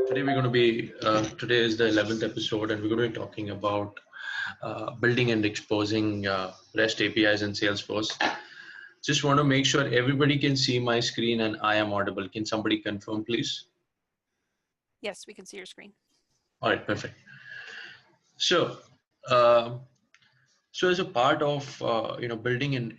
Today we're going to be, today is the 11th episode, and we're going to be talking about building and exposing REST APIs in Salesforce. Just want to make sure everybody can see my screen and I am audible. Can somebody confirm, please? Yes, we can see your screen. All right, perfect. So, so as a part of building and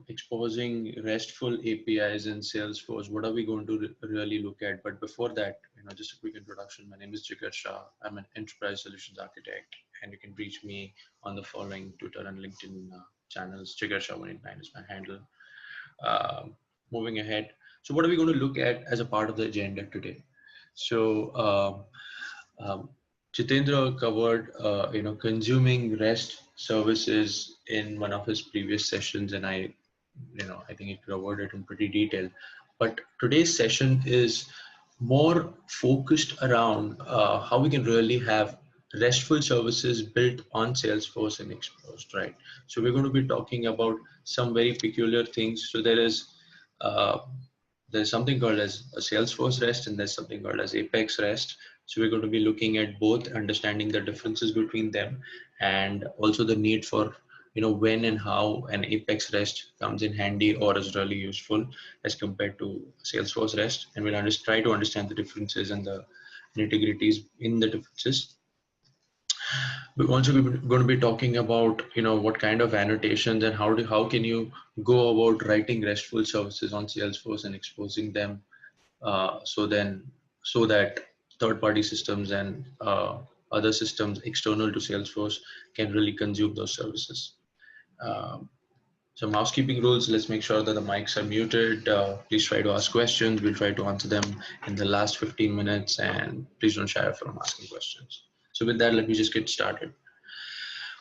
exposing RESTful APIs in Salesforce, what are we going to really look at? But before that, just a quick introduction. My name is Jigar Shah. I'm an enterprise solutions architect, and you can reach me on the following Twitter and LinkedIn channels. Jigar Shah 189 is my handle. Moving ahead, so what are we going to look at as a part of the agenda today? So Jitendra covered consuming REST services in one of his previous sessions, and I think he covered it in pretty detail. But today's session is more focused around how we can really have RESTful services built on Salesforce and exposed, right? So we're going to be talking about some very peculiar things. So there's something called as a Salesforce REST, and there's something called as Apex REST. So we're going to be looking at both, understanding the differences between them, and also the need for when and how an Apex REST comes in handy or is really useful as compared to Salesforce REST. And we'll try to understand the differences and the nitty-gritties in the differences. We're also going to be talking about what kind of annotations and how can you go about writing RESTful services on Salesforce and exposing them so that third-party systems and other systems external to Salesforce can really consume those services. Some housekeeping rules. Let's make sure that the mics are muted. Please try to ask questions. We'll try to answer them in the last 15 minutes, and please don't shy from asking questions. So with that, let me just get started.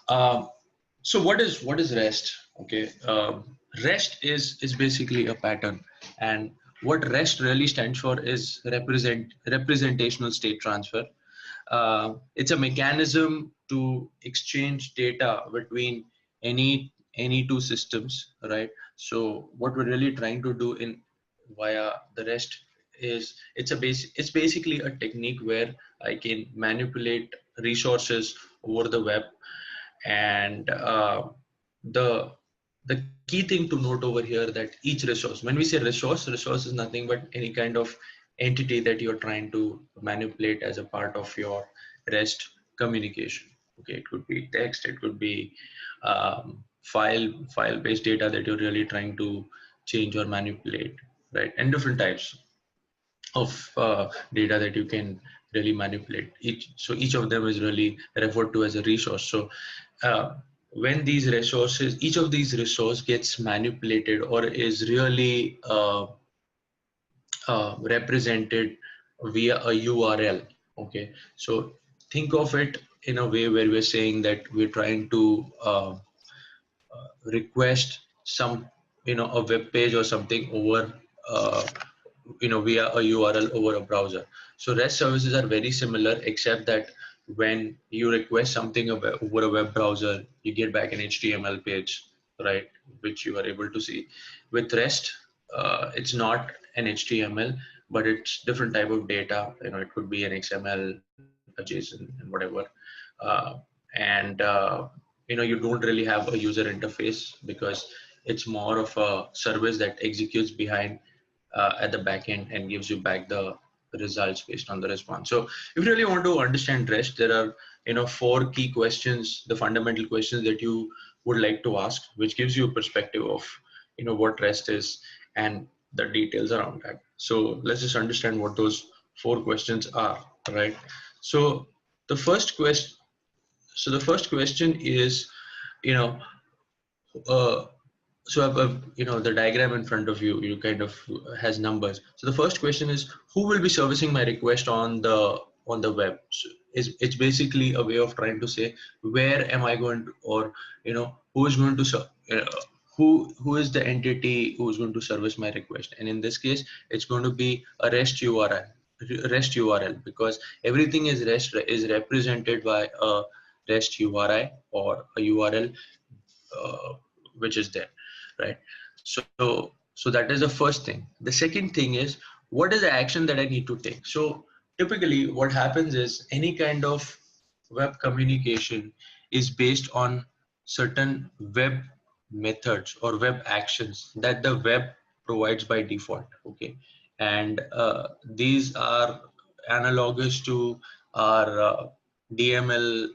So what is REST? Okay, REST is basically a pattern, and what REST really stands for is representational state transfer. It's a mechanism to exchange data between any two systems, right? So what we're really trying to do via the REST is it's basically a technique where I can manipulate resources over the web, and the key thing to note over here that each resource, when we say resource is nothing but any kind of entity that you're trying to manipulate as a part of your REST communication. Okay, it could be text, it could be file-based data that you're really trying to change or manipulate, right? And different types of data that you can really manipulate. Each of them is really referred to as a resource. So when these resources, each of these resources gets manipulated or is really represented via a URL. Okay, so think of it in a way where we're saying that we're trying to request some a web page or something over via a URL over a browser. So REST services are very similar, except that when you request something over a web browser, you get back an HTML page, right, which you are able to see. With REST, it's not an HTML, but it's different type of data. It could be an XML, a JSON, and whatever. You don't really have a user interface because it's more of a service that executes behind at the back end and gives you back the results based on the response. So if you really want to understand REST, there are 4 key questions, the fundamental questions that you would like to ask, which gives you a perspective of what REST is and the details around that. So let's just understand what those 4 questions are, right? So the first question is, so I've, the diagram in front of you, kind of has numbers. So the first question is, who will be servicing my request on the web? So it's basically a way of trying to say, where am I going to, or who is going to who is the entity who is going to service my request? And in this case, it's going to be a REST URL, because everything is represented by a REST URI or a URL which is there, right? So So that is the first thing. The second thing is, what is the action that I need to take? So typically what happens is any kind of web communication is based on certain web methods or web actions that the web provides by default. Okay. And these are analogous to our DML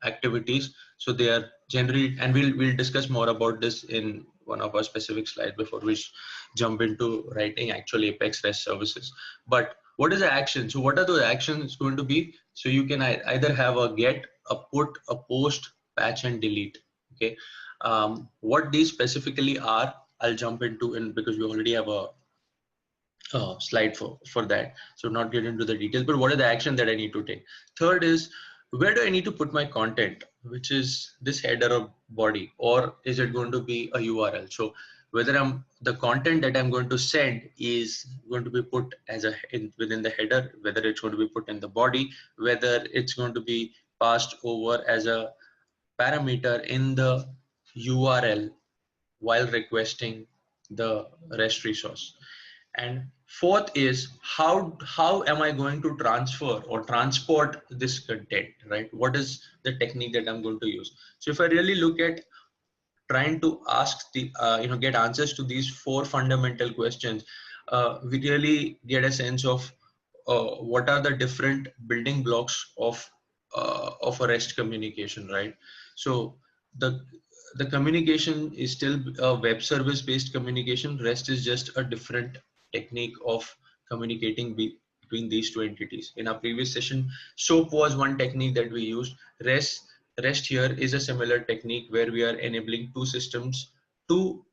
activities. So they are generally, and we'll discuss more about this in one of our specific slides before we jump into writing actual Apex REST services. But what is the action? So what are those actions going to be? So you can either have a get, a put, a post, patch, and delete. Okay. What these specifically are, I'll jump into in because we already have a slide for that, so not get into the details, but what are the action that I need to take. Third is, where do I need to put my content, which is this header or body, or is it going to be a URL? So whether the content that I'm going to send is going to be put as within the header, whether it's going to be put in the body, whether it's going to be passed over as a parameter in the URL while requesting the REST resource. And fourth is, how am I going to transfer or transport this content, right? What is the technique that I'm going to use? So if I really look at trying to ask the get answers to these four fundamental questions, we really get a sense of what are the different building blocks of a REST communication, right? So the the communication is still a web service based communication. REST is just a different technique of communicating between these two entities. In our previous session, SOAP was one technique that we used. REST here is a similar technique where we are enabling two systems to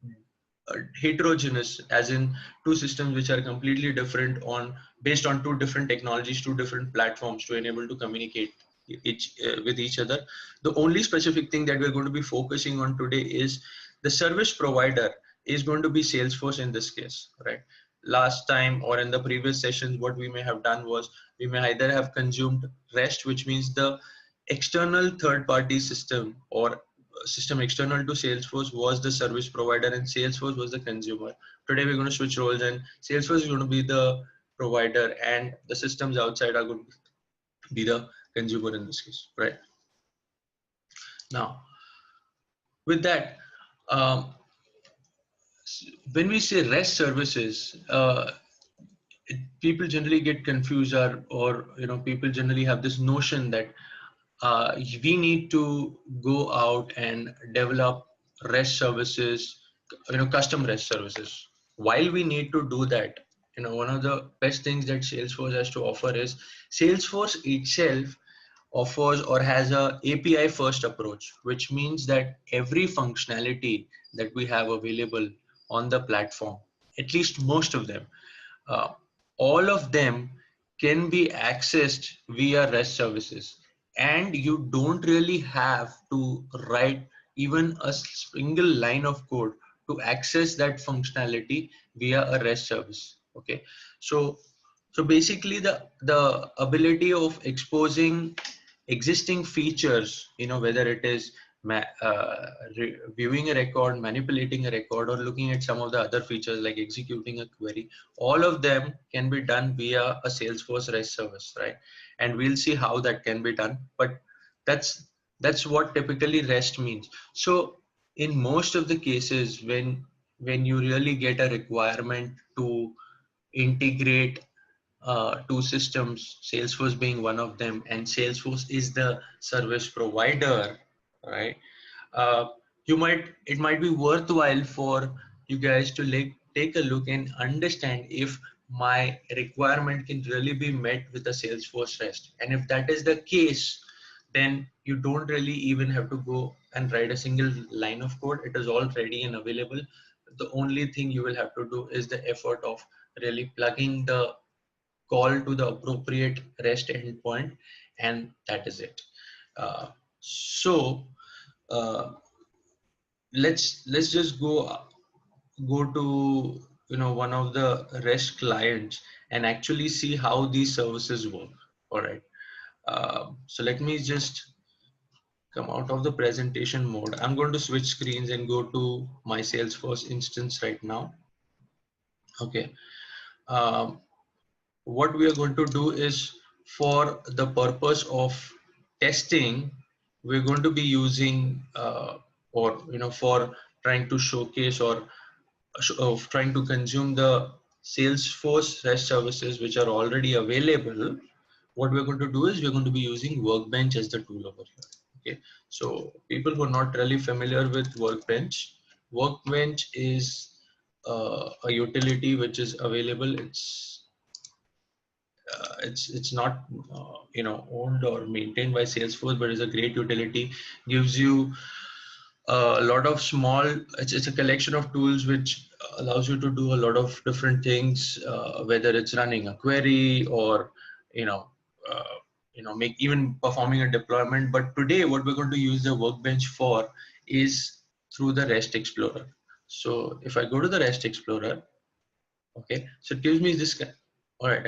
heterogeneous, as in two systems which are completely different on based on two different technologies, two different platforms to enable to communicate with each other. The only specific thing that we're going to be focusing on today is the service provider is going to be Salesforce in this case, right? Last time or in the previous sessions, what we may have done was we may either have consumed REST, which means the external third-party system or system external to Salesforce was the service provider and Salesforce was the consumer. Today we're going to switch roles and Salesforce is going to be the provider and the systems outside are going to be the consumer in this case, right? Now, with that, um, when we say REST services, people generally get confused, or people generally have this notion that we need to go out and develop REST services, custom REST services. While we need to do that, one of the best things that Salesforce has to offer is Salesforce itself offers or has a API first approach, which means that every functionality that we have available on the platform, at least most of them, uh, all of them can be accessed via REST services, and you don't really have to write even a single line of code to access that functionality via a REST service. Okay, so basically the ability of exposing existing features, whether it is viewing a record, manipulating a record, or looking at some of the other features like executing a query, all of them can be done via a Salesforce REST service, right? And we'll see how that can be done, but that's what typically REST means. So in most of the cases, when you really get a requirement to integrate two systems, Salesforce being one of them, and Salesforce is the service provider, right? Uh, it might be worthwhile for you guys to take a look and understand if my requirement can really be met with a Salesforce REST. And if that is the case, then you don't really even have to go and write a single line of code. It is all ready and available. The only thing you will have to do is the effort of really plugging the call to the appropriate REST endpoint, and that is it. Uh, so uh, let's just go to one of the REST clients and actually see how these services work. All right. So let me just come out of the presentation mode. I'm going to switch screens and go to my Salesforce instance right now. Okay. Um, what we are going to do is, for the purpose of testing, we're going to be using or for trying to showcase or of trying to consume the Salesforce REST services which are already available. What we're going to do is we're going to be using Workbench as the tool over here. Okay, so people who are not really familiar with Workbench, Workbench is a utility which is available. It's not owned or maintained by Salesforce, but it's a great utility. Gives you a lot of small. It's a collection of tools which allows you to do a lot of different things, whether it's running a query or you know uh, make even performing a deployment. But today, what we're going to use the Workbench for is through the REST Explorer. So if I go to the REST Explorer, okay, so it gives me this. All right,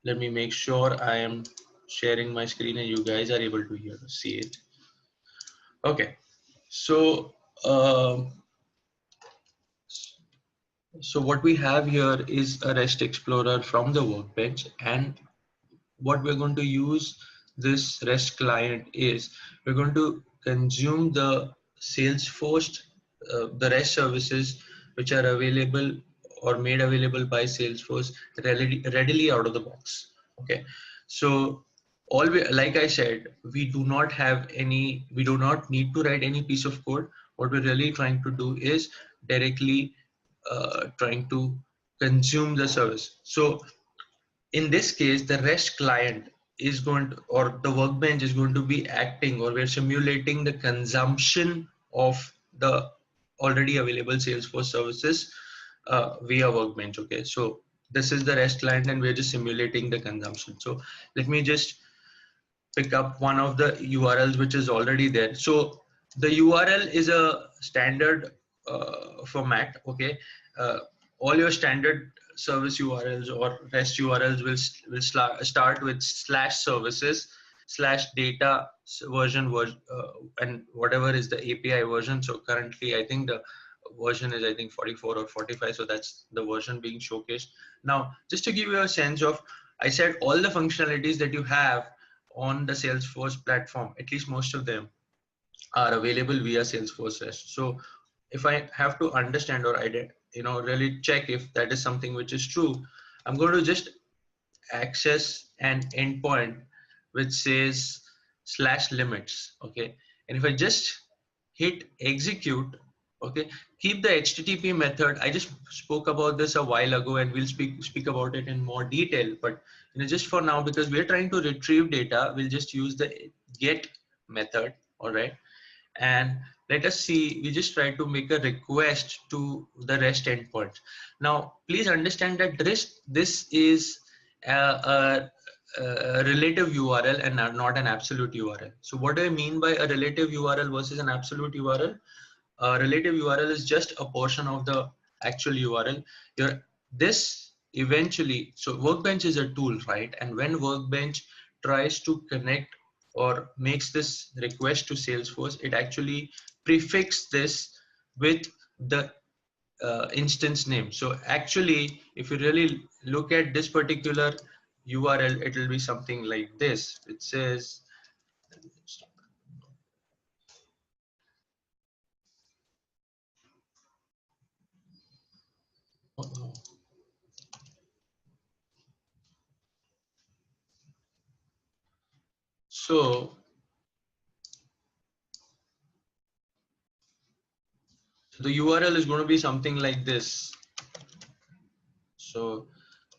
let me make sure I am sharing my screen and you guys are able to see it. Okay, so so what we have here is a REST Explorer from the Workbench, and what we're going to use this REST client is we're going to consume the Salesforce, the REST services which are available or made available by Salesforce readily out of the box. Okay, so like I said, we do not need to write any piece of code. What we're really trying to do is directly trying to consume the service. So in this case, the REST client is going to, or the Workbench is going to be acting, or we're simulating the consumption of the already available Salesforce services via Workbench. Okay, so this is the REST client and we're just simulating the consumption. So let me just pick up one of the URLs which is already there. So the URL is a standard format. Okay, uh, all your standard service URLs or REST URLs will start with /services /data version and whatever is the API version. So currently, I think the version is 44 or 45. So that's the version being showcased. Now, just to give you a sense of, I said all the functionalities that you have on the Salesforce platform, at least most of them are available via Salesforce REST. So if I have to understand or really check if that is something which is true, I'm going to just access an endpoint which says /limits. Okay, and if I just hit execute, okay, keep the HTTP method. I just spoke about this a while ago and we'll speak about it in more detail, but just for now, because we're trying to retrieve data, we'll just use the get method. All right, and let us see, we just try to make a request to the REST endpoint. Now please understand that this is a relative URL and not an absolute URL. So what do I mean by a relative URL versus an absolute URL? A relative URL is just a portion of the actual URL. This eventually, so Workbench is a tool, right? And when Workbench tries to connect or makes this request to Salesforce, it actually prefixes this with the instance name. So actually, if you really look at this particular URL, it will be something like this. It says, so the URL is going to be something like this. So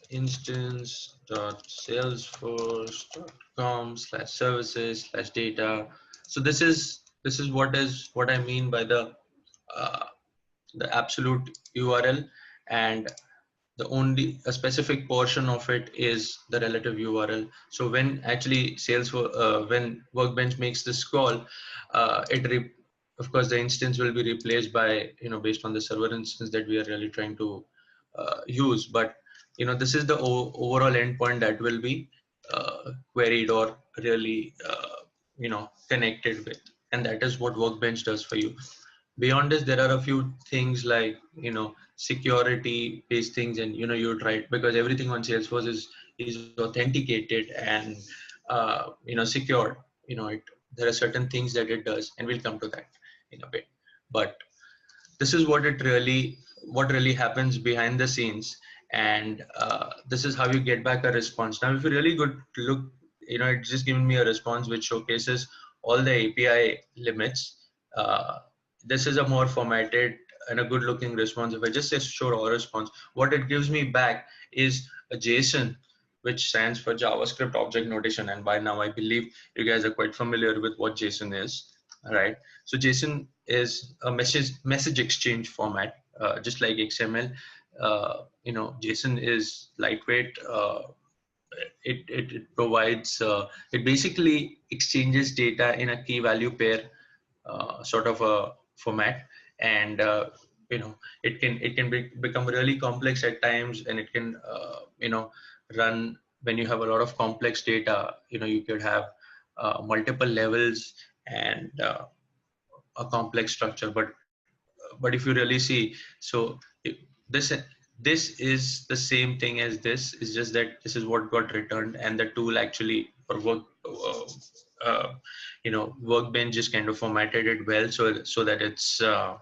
instance.salesforce.com/services/data. So this is what I mean by uh, the absolute URL, and the only a specific portion of it is the relative URL. So when actually Salesforce, when Workbench makes this call, of course the instance will be replaced by based on the server instance that we are really trying to use. But this is the overall endpoint that will be queried or really connected with, and that is what Workbench does for you. Beyond this, there are a few things like, security based things, and you'd write, because everything on Salesforce is authenticated and secured. There are certain things that it does, and we'll come to that in a bit. But this is what really happens behind the scenes, and this is how you get back a response. Now if you really good look, it's just given me a response which showcases all the API limits. This is a more formatted and a good looking response. If I just say show raw response, what it gives me back is a JSON, which stands for JavaScript Object Notation, and by now I believe you guys are quite familiar with what JSON is. All right. So JSON is a message exchange format, just like XML. JSON is lightweight. It provides, it basically exchanges data in a key value pair sort of a format, and it can become really complex at times, and it can run when you have a lot of complex data. You could have multiple levels and a complex structure, but if you really see, so this this is the same thing as this. It's just that this is what got returned, and the tool actually, or Workbench just kind of formatted it well, so that it's a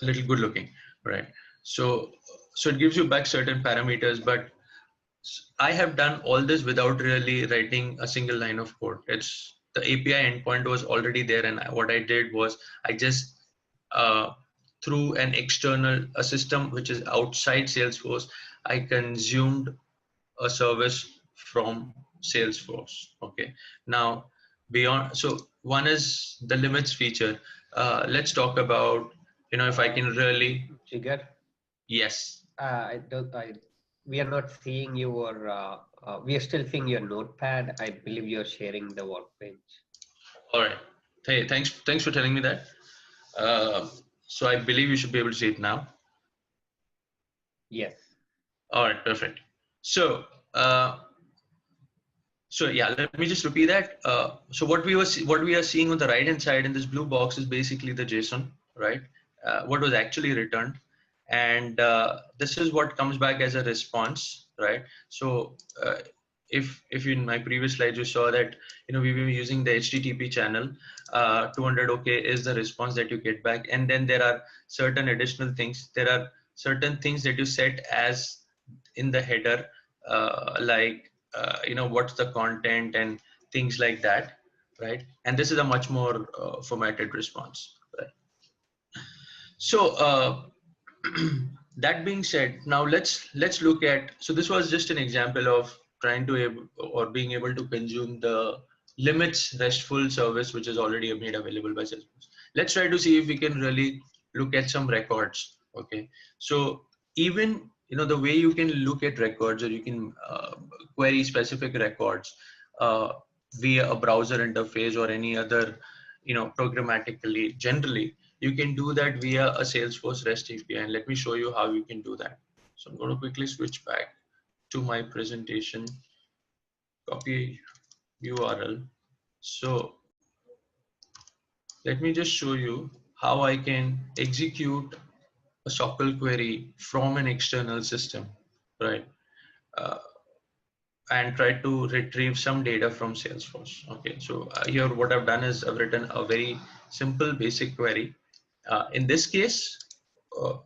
little good looking, right? So it gives you back certain parameters, but I have done all this without really writing a single line of code. It's the API endpoint was already there, and what I did was I just uh, through an external a system which is outside Salesforce, I consumed a service from Salesforce. Okay. Now beyond, so one is the limits feature. Let's talk about, if I can really. Jigar, Yes. I don't. We are not seeing your. We are still seeing your notepad. I believe you're sharing the workbench. All right. Hey, thanks for telling me that. Uh, so I believe you should be able to see it now. Yes. All right, perfect. So, uh, so yeah, let me just repeat that. So what we are seeing on the right hand side in this blue box is basically the JSON, right? What was actually returned, and this is what comes back as a response, right? So if in my previous slides you saw that we were using the HTTP channel, 200 OK is the response that you get back, and then there are certain additional things. There are certain things that you set as in the header, like what's the content and things like that, right? And this is a much more formatted response, right? So that being said, now let's look at, so this was just an example of trying to or being able to consume the limits RESTful service, which is already made available by Salesforce. Let's try to see if we can really look at some records. Okay, so even the way you can look at records, or you can query specific records uh, via a browser interface or any other programmatically, generally you can do that via a Salesforce REST API, and let me show you how you can do that. So I'm going to quickly switch back to my presentation, copy URL. So let me just show you how I can execute a SOQL query from an external system, right? Uh, and try to retrieve some data from Salesforce. Okay, so here what I've done is I've written a very simple basic query. In this case,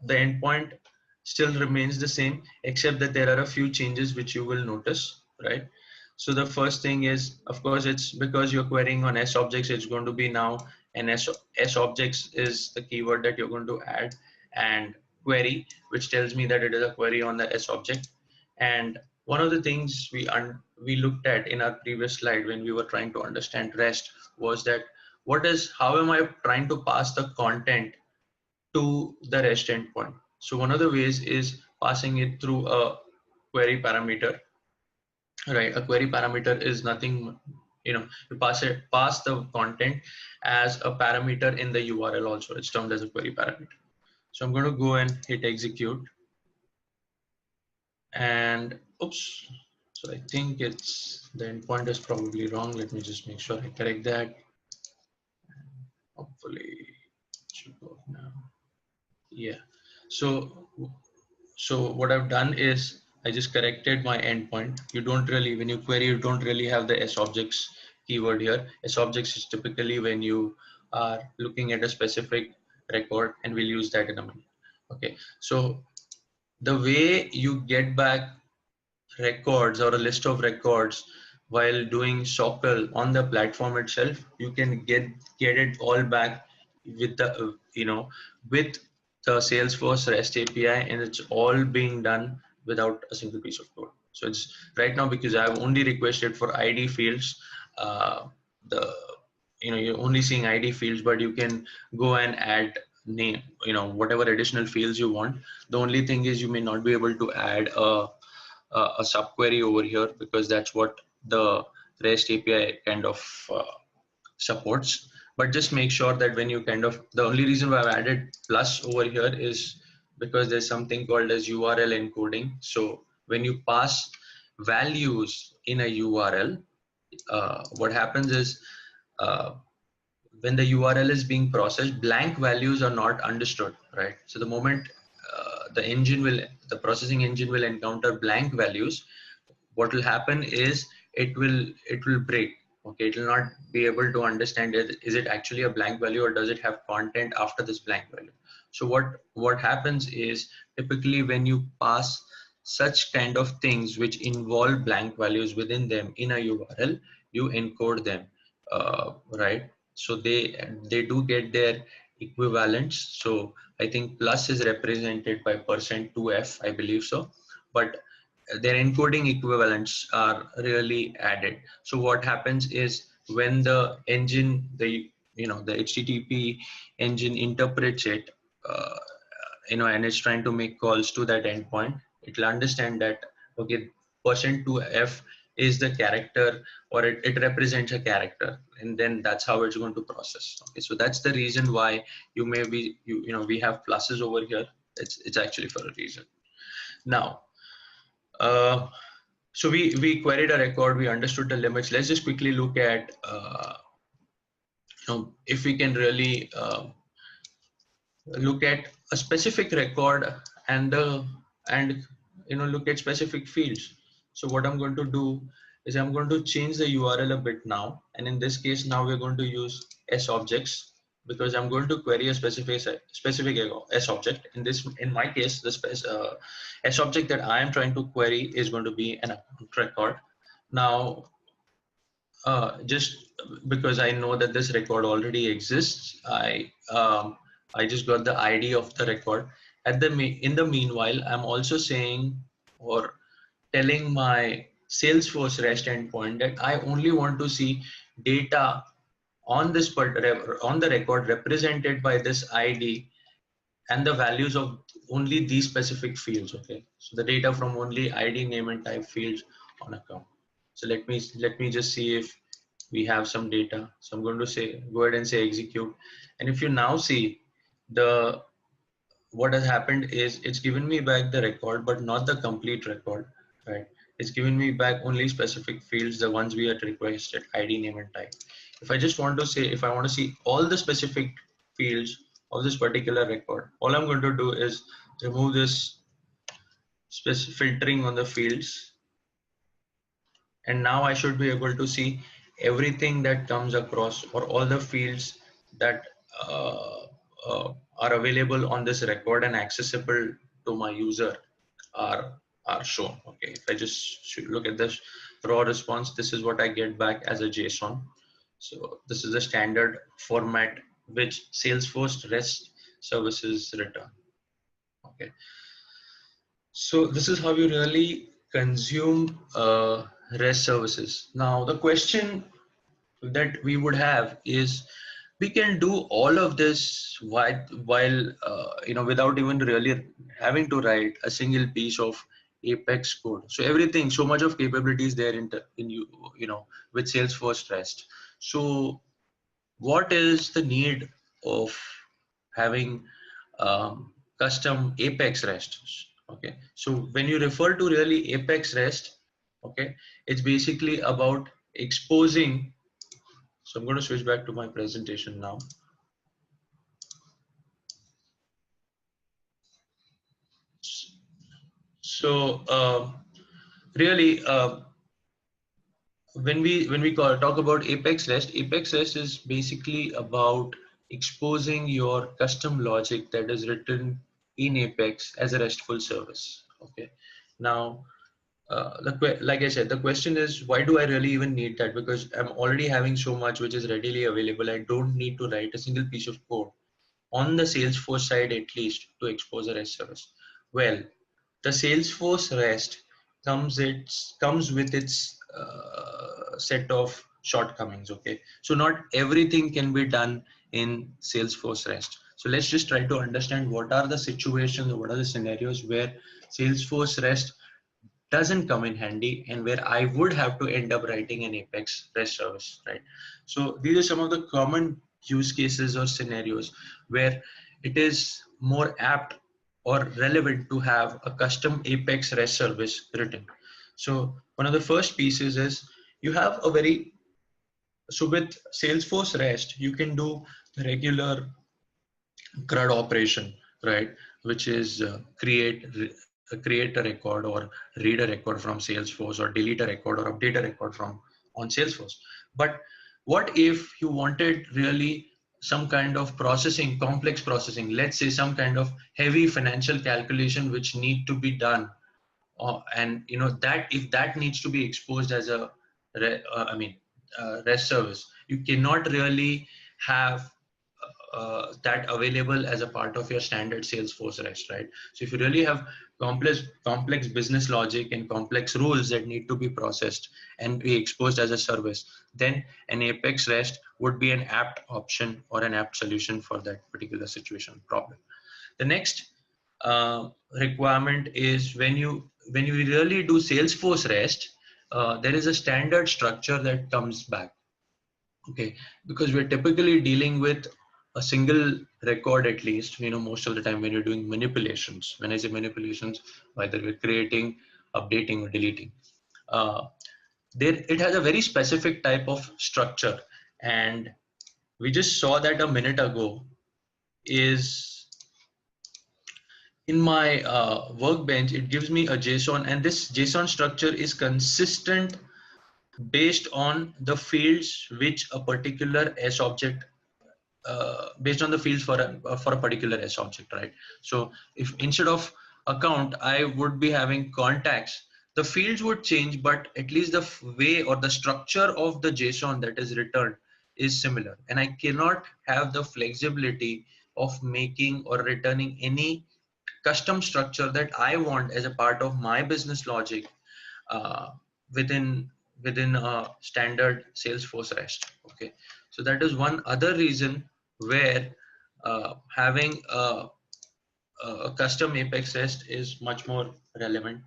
the endpoint still remains the same, except that there are a few changes which you will notice, right? So the first thing is, of course, it's because you're querying on S objects, it's going to be now an S objects is the keyword that you're going to add, and query, which tells me that it is a query on the S object. And one of the things we looked at in our previous slide when we were trying to understand REST was that how am I trying to pass the content to the REST endpoint? So one of the ways is passing it through a query parameter, right? A query parameter is nothing, you pass the content as a parameter in the URL also. It's termed as a query parameter. So I'm going to go and hit execute, and oops. So I think the endpoint is probably wrong. Let me just make sure I correct that. Hopefully. should go now. Yeah. So what I've done is I just corrected my endpoint. You don't really, when you query, you don't really have the S objects keyword here. S objects is typically when you are looking at a specific record, and we'll use that in a minute. Okay. So the way you get back records or a list of records while doing Sockle on the platform itself, you can get it all back with the with the Salesforce REST API, and it's all being done without a single piece of code. So it's right now, because I've only requested for ID fields. The you're only seeing ID fields, but you can go and add name, whatever additional fields you want. The only thing is you may not be able to add a subquery over here, because that's what the REST API kind of supports. But just make sure that when you the only reason why I've added plus over here is because there's something called as URL encoding. So when you pass values in a URL, what happens is when the URL is being processed, blank values are not understood, right? So the moment the processing engine will encounter blank values, what will happen is it will break. Okay, it will not be able to understand is it actually a blank value, or does it have content after this blank value. So what happens is, typically when you pass such kind of things which involve blank values within them in a URL, you encode them, right? So they do get their equivalents. So I think plus is represented by %2f, I believe so, but their encoding equivalents are really added. So what happens is, when the engine, the HTTP engine interprets it, and it's trying to make calls to that endpoint, it will understand that, okay, %2f is the character, or it represents a character, and then that's how it's going to process. Okay, so that's the reason why we have pluses over here. It's actually for a reason. Now, so we queried a record, we understood the limits. Let's just quickly look at if we can really look at a specific record, and look at specific fields. So what I'm going to do is I'm going to change the URL a bit now, and in this case now we're going to use S objects, because I'm going to query a specific S object. In my case, the S object that I am trying to query is going to be an account record. Now, just because I know that this record already exists, I just got the ID of the record. In the meanwhile, I'm also saying, or telling my Salesforce REST endpoint, that I only want to see data on the record represented by this ID, and the values of only these specific fields. Okay, so the data from only ID, name, and type fields on account. So let me just see if we have some data. So I'm going to go ahead and say execute, and if you now see, what has happened is it's given me back the record, but not the complete record, right? It's given me back only specific fields, the ones we had requested, ID, name, and type. If I want to see all the specific fields of this particular record, all I'm going to do is remove this filtering on the fields, and now I should be able to see everything that comes across, or all the fields that are available on this record and accessible to my user are shown. Okay, if I just look at this raw response, this is what I get back as a JSON. So this is the standard format which Salesforce REST services return. Okay, so this is how you really consume REST services. Now the question that we would have is, we can do all of this while without even really having to write a single piece of Apex code. So everything, so much of capabilities there with Salesforce REST. So what is the need of having custom Apex REST? Okay, so when you refer to really Apex REST, okay, it's basically about exposing. So I'm going to switch back to my presentation now. So really, when we talk about Apex REST is basically about exposing your custom logic that is written in Apex as a RESTful service. Okay. Now, like I said, the question is, why do I really even need that? Because I'm already having so much which is readily available. I don't need to write a single piece of code on the Salesforce side, at least, to expose a REST service. Well, the Salesforce REST comes with its set of shortcomings. Okay, so not everything can be done in Salesforce REST. So let's just try to understand what are the situations, what are the scenarios where Salesforce REST doesn't come in handy and where I would have to end up writing an Apex REST service, right? So these are some of the common use cases or scenarios where it is more apt or relevant to have a custom Apex REST service written. So one of the first pieces is you have a so with Salesforce REST, you can do regular CRUD operation, right? Which is create a record or read a record from Salesforce or delete a record or update a record from on Salesforce. But what if you wanted really some kind of processing, complex processing, let's say some kind of heavy financial calculation which need to be done, and you know that if that needs to be exposed as a REST service, you cannot really have that available as a part of your standard Salesforce REST, right? So if you really have complex business logic and complex rules that need to be processed and be exposed as a service, then an Apex REST would be an apt option or an apt solution for that particular situation problem. The next requirement is when you really do Salesforce REST, there is a standard structure that comes back. Okay, because we're typically dealing with a single record, at least, you know, most of the time when you're doing manipulations. When I say manipulations, whether we're creating, updating, or deleting, uh, it has a very specific type of structure, and we just saw that a minute ago. Is in my Workbench, it gives me a JSON, and this JSON structure is consistent based on the fields which a particular S object based on the fields for a particular S object, right? So if instead of account I would be having contacts, the fields would change, but at least the way or the structure of the JSON that is returned is similar, and I cannot have the flexibility of making or returning any custom structure that I want as a part of my business logic uh, within a standard Salesforce REST. Okay, so that is one other reason where having a custom Apex REST is much more relevant.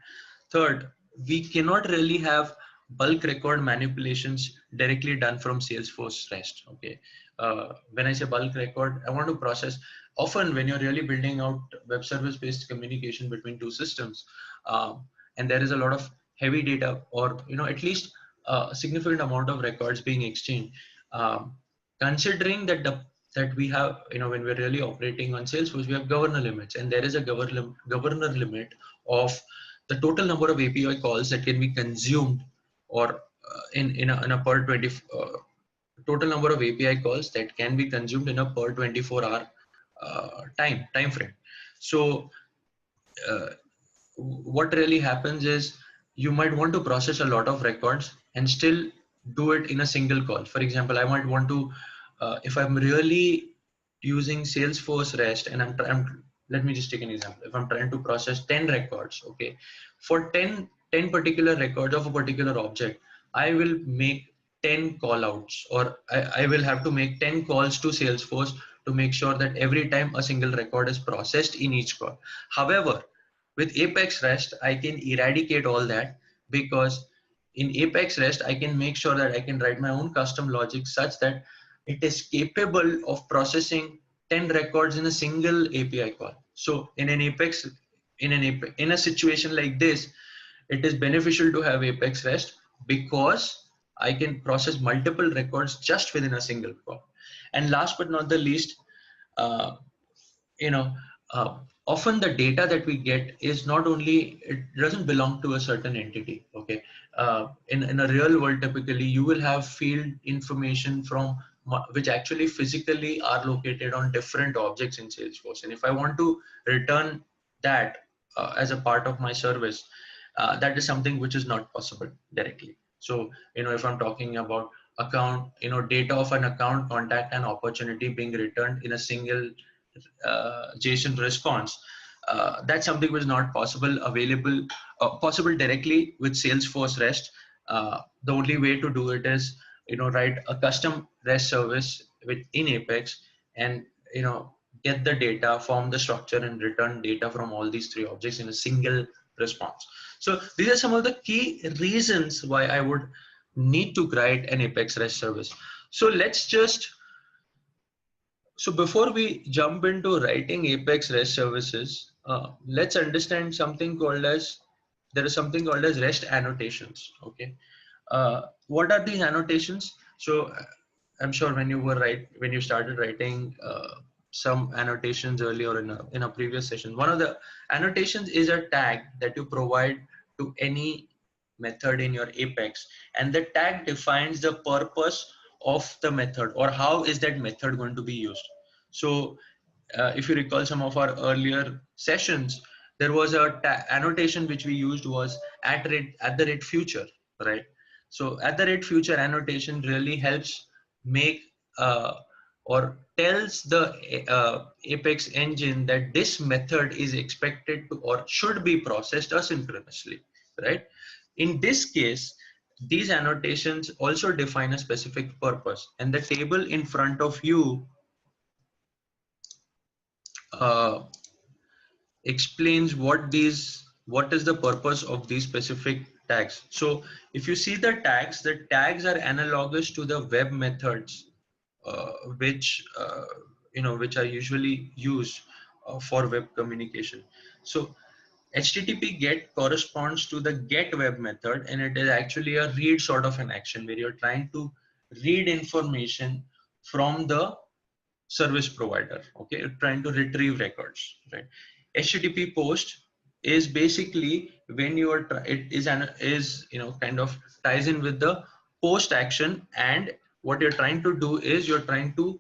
Third, we cannot really have bulk record manipulations directly done from Salesforce REST. Okay, when I say bulk record, I want to process. Often, when you're really building out web service-based communication between two systems, and there is a lot of heavy data, or you know, at least a significant amount of records being exchanged. Considering that that we have, you know, when we're really operating on Salesforce, we have governor limits, and there is a governor limit of the total number of API calls that can be consumed, or in a per 20 total number of API calls that can be consumed in a per 24-hour time frame. So what really happens is you might want to process a lot of records and still do it in a single call. For example, I might want to, if I'm really using Salesforce REST and let me just take an example. If I'm trying to process 10 records, okay, for 10 particular records of a particular object, I will make 10 call outs, or I will have to make 10 calls to Salesforce to make sure that every time a single record is processed in each call. However, with Apex REST, I can eradicate all that, because in Apex REST, I can make sure that I can write my own custom logic such that it is capable of processing 10 records in a single API call. So in a situation like this, it is beneficial to have Apex REST because I can process multiple records just within a single call. And last but not the least, uh, you know, often the data that we get is not only, it doesn't belong to a certain entity. Okay, in a real world, typically you will have field information from which actually physically are located on different objects in Salesforce, and if I want to return that as a part of my service, that is something which is not possible directly. So if I'm talking about account, data of an account, contact, and opportunity being returned in a single JSON response, that's something which is not possible directly with Salesforce REST. The only way to do it is write a custom REST service within Apex, and get the data, form the structure, and return data from all these three objects in a single response. So these are some of the key reasons why I would need to write an Apex REST service. So before we jump into writing Apex REST services, let's understand something called as, there is something called as REST annotations. Okay, what are these annotations? So I'm sure when you started writing some annotations earlier in a previous session, one of the annotations is a tag that you provide to any method in your Apex, and the tag defines the purpose of the method, or how is that method going to be used. So if you recall some of our earlier sessions, there was a annotation which we used was at the rate future, right? So at the rate future annotation really helps make or tells the Apex engine that this method is expected to or should be processed asynchronously, right? In this case, these annotations also define a specific purpose, and the table in front of you explains what is the purpose of these specific tags. So if you see the tags are analogous to the web methods, which which are usually used for web communication. So HTTP GET corresponds to the GET web method, and it is actually a read sort of an action where you're trying to read information from the service provider. Okay, you're trying to retrieve records, right? HTTP post is basically when you are it is kind of ties in with the post action, and what you're trying to do is you're trying to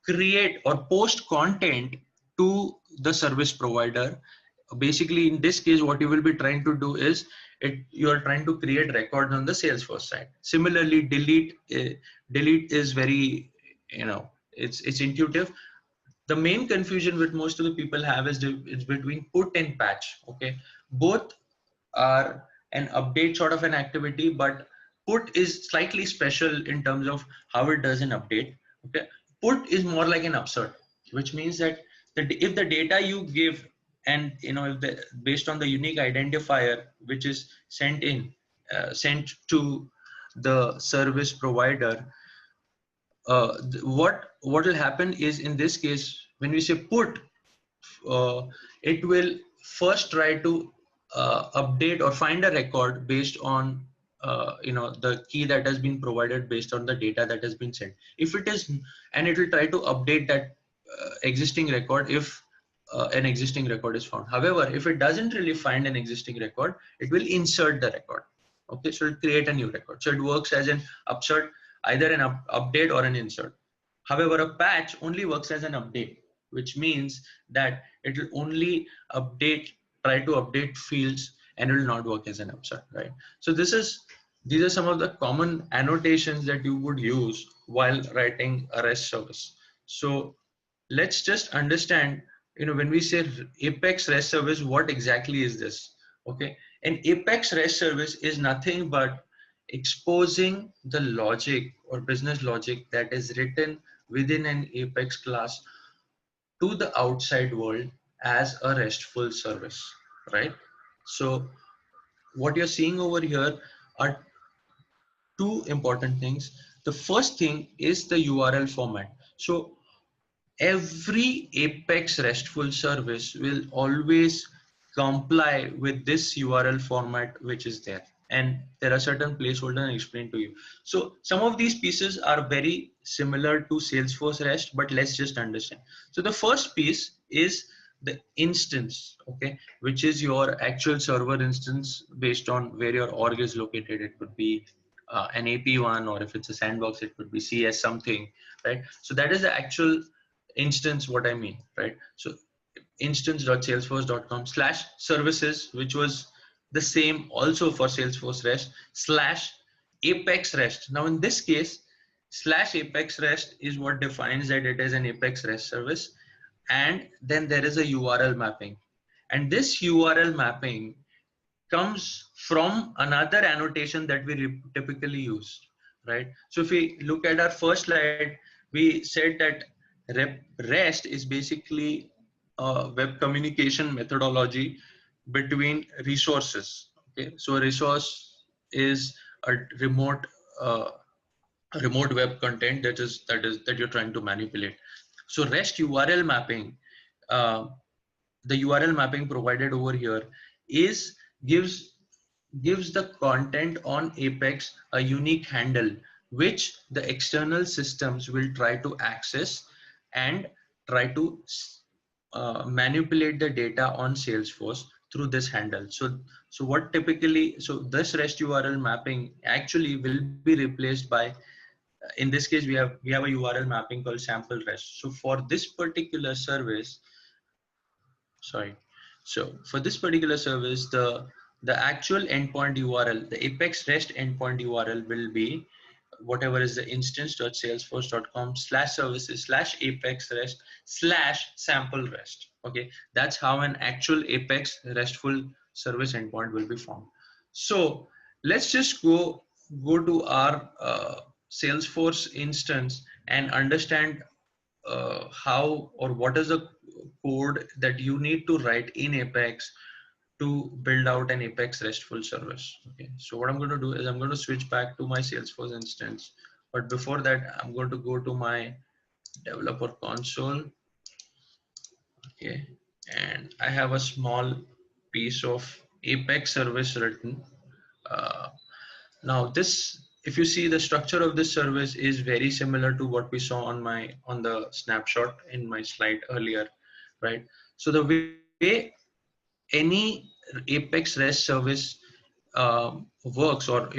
create or post content to the service provider. Basically, in this case, what you will be trying to do is you are trying to create records on the Salesforce side. Similarly, delete is very, it's intuitive. The main confusion with most of the people have is it's between put and patch. Okay, both are an update sort of an activity, but put is slightly special in terms of how it does an update. Okay, put is more like an upsert, which means that if the data you give, and based on the unique identifier which is sent to the service provider, what will happen is, in this case, when we say put, it will first try to update or find a record based on the key that has been provided based on the data that has been sent. If it is, and it will try to update that existing record if an existing record is found. However, if it doesn't really find an existing record, it will insert the record. Okay, so it create a new record. So it works as an upsert, either an update or an insert. However, a patch only works as an update, which means that it will only try to update fields, and it will not work as an upsert, right? So these are some of the common annotations that you would use while writing a REST service. So let's just understand, when we say Apex REST service, what exactly is this? Okay, an Apex REST service is nothing but exposing the logic or business logic that is written within an Apex class to the outside world as a RESTful service, right? So what you're seeing over here are two important things. The first thing is the URL format. So every Apex RESTful service will always comply with this URL format which is there, and there are certain placeholders I explained to you. So some of these pieces are very similar to Salesforce REST, but let's just understand. So the first piece is the instance, okay, which is your actual server instance based on where your org is located. It could be an AP1, or if it's a sandbox, it could be CS something, right? So that is the actual instance, what I mean, right? So instance.salesforce.com/services, which was the same also for Salesforce REST, /Apex REST. Now in this case, /Apex REST is what defines that it is an Apex REST service. And then there is a URL mapping. And this URL mapping comes from another annotation that we typically use, right? So if we look at our first slide, we said that REST is basically a web communication methodology between resources. Okay, so a resource is a uh, remote web content that you're trying to manipulate. So REST URL mapping, uh, the URL mapping provided over here is gives gives the content on Apex a unique handle, which the external systems will try to access and try to manipulate the data on Salesforce through this handle. So what typically, so this REST URL mapping actually will be replaced by, in this case, we have a URL mapping called sample REST. So for this particular service, sorry. So for this particular service, the actual endpoint URL, the Apex REST endpoint URL will be whatever is the instance.salesforce.com/services/Apex REST/sample REST. Okay, that's how an actual Apex RESTful service endpoint will be formed. So let's just go to our Salesforce instance and understand how or what is the code that you need to write in Apex to build out an Apex RESTful service. Okay, so what I'm going to do is I'm going to switch back to my Salesforce instance, but before that I'm going to go to my developer console. Okay, and I have a small piece of Apex service written. Uh, Now this, if you see, the structure of this service is very similar to what we saw on the snapshot in my slide earlier, right? So the way any Apex REST service works, or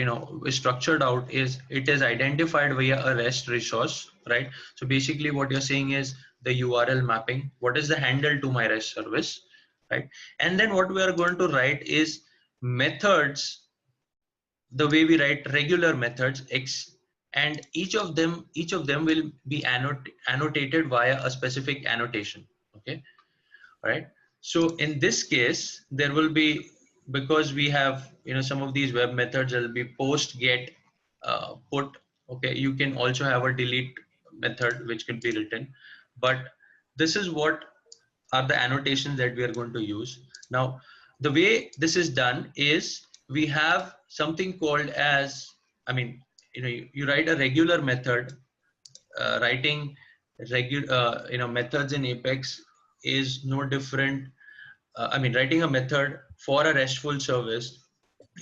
is structured out, is it is identified via a REST resource, right? So basically what you're saying is the URL mapping, what is the handle to my REST service, right? And then what we are going to write is methods, the way we write regular methods, and each of them will be annotated via a specific annotation. Okay, right? So in this case, there will be, because we have some of these web methods, there will be post, get, put. Okay, you can also have a delete method which can be written, but this is what are the annotations that we are going to use. Now, the way this is done is we have something called as, I mean, you write a regular method. Writing regular, methods in Apex is no different. I mean, writing a method for a RESTful service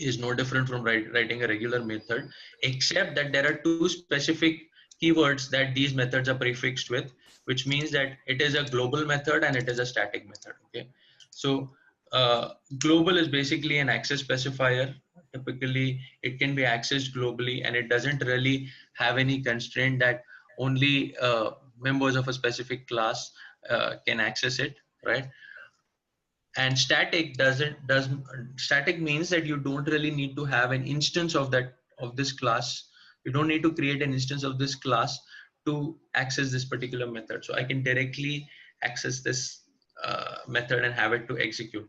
is no different from writing a regular method, except that there are two specific keywords that these methods are prefixed with, which means that it is a global method and it is a static method. Okay, so global is basically an access specifier. Typically it can be accessed globally, and it doesn't really have any constraint that only members of a specific class can access it, right? And static means that you don't really need to have an instance of this class. You don't need to create an instance of this class to access this particular method. So I can directly access this method and have it to execute.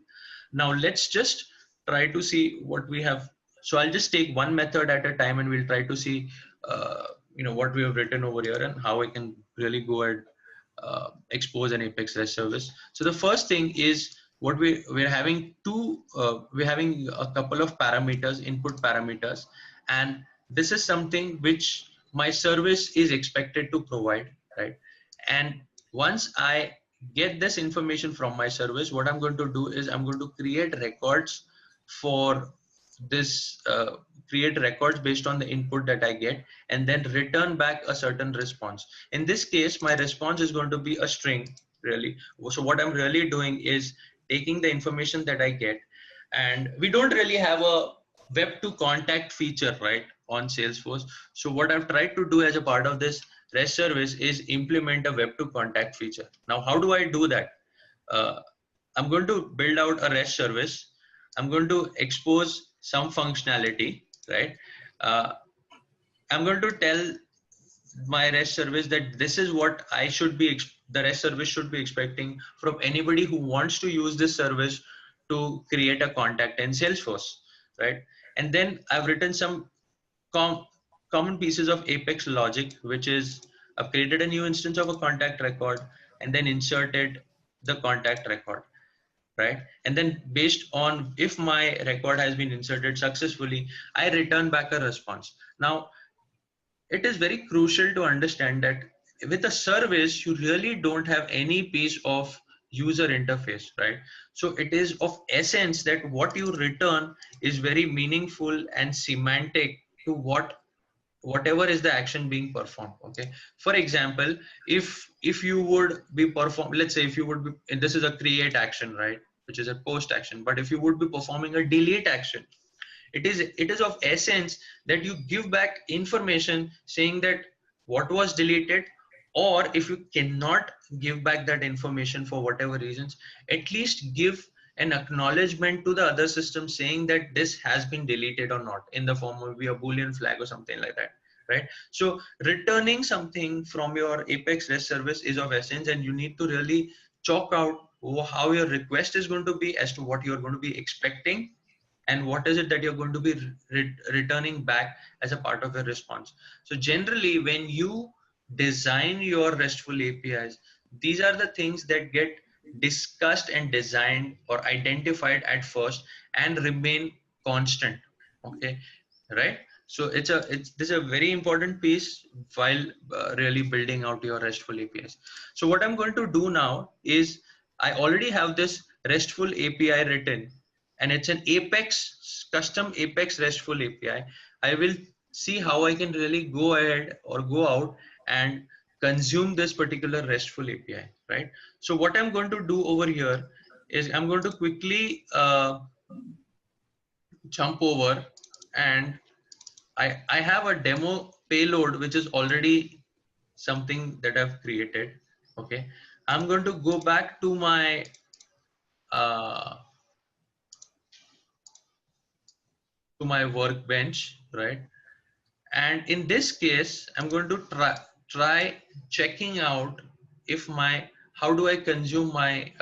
Now let's just try to see what we have. So I'll just take one method at a time, and we'll try to see what we have written over here and how I can really go and expose an Apex REST service. So the first thing is, what we're having we're having a couple of parameters, input parameters, and this is something which my service is expected to provide, right? And once I get this information from my service, what I'm going to do is I'm going to create records for this, create records based on the input that I get, and then return back a certain response. In this case, my response is going to be a string, really. So what I'm really doing is taking the information that I get, and we don't really have a web to contact feature, right, on Salesforce. So what I've tried to do as a part of this REST service is implement a web to contact feature. Now, how do I do that? Uh, I'm going to build out a REST service. I'm going to expose some functionality, right? I'm going to tell my REST service that this is what I should be, the REST service should be expecting from anybody who wants to use this service to create a contact in Salesforce, right? And then I've written some common pieces of Apex logic, which is I've created a new instance of a contact record and then inserted the contact record, right? And then based on if my record has been inserted successfully, I return back a response. Now, it is very crucial to understand that with a service, you really don't have any piece of user interface, right? So it is of essence that what you return is very meaningful and semantic to whatever is the action being performed. Okay, for example, if you would be let's say if you would be, and this is a create action, right, which is a post action, but if you would be performing a delete action, it is of essence that you give back information saying that what was deleted, or if you cannot give back that information for whatever reasons, at least give an acknowledgement to the other system saying that this has been deleted or not, in the form of a Boolean flag or something like that, right? So returning something from your Apex REST service is of essence, and you need to really chalk out how your request is going to be as to what you're going to be expecting, and what is it that you're going to be returning back as a part of your response. So generally, when you design your RESTful APIs, these are the things that get discussed and designed or identified at first and remain constant. Okay, right? So this is a very important piece while really building out your RESTful APIs. So what I'm going to do now is I already have this RESTful API written, and it's an Apex, custom Apex RESTful API. I will see how I can really go ahead or go out and consume this particular RESTful API, right? So what I'm going to do over here is I'm going to quickly jump over, and I have a demo payload, which is already something that I've created. Okay, I'm going to go back to my workbench, right? And in this case, I'm going to try checking out if how do I consume my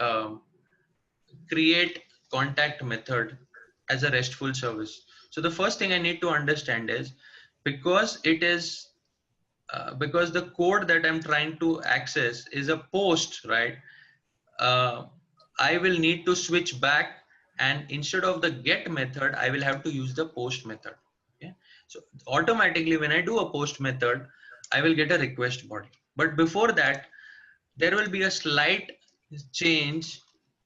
create contact method as a RESTful service. So the first thing I need to understand is, because it is because the code that I'm trying to access is a post, right? I will need to switch back, and instead of the get method, I will have to use the post method. Okay, so automatically when I do a post method, I will get a request body. But before that, there will be a slight change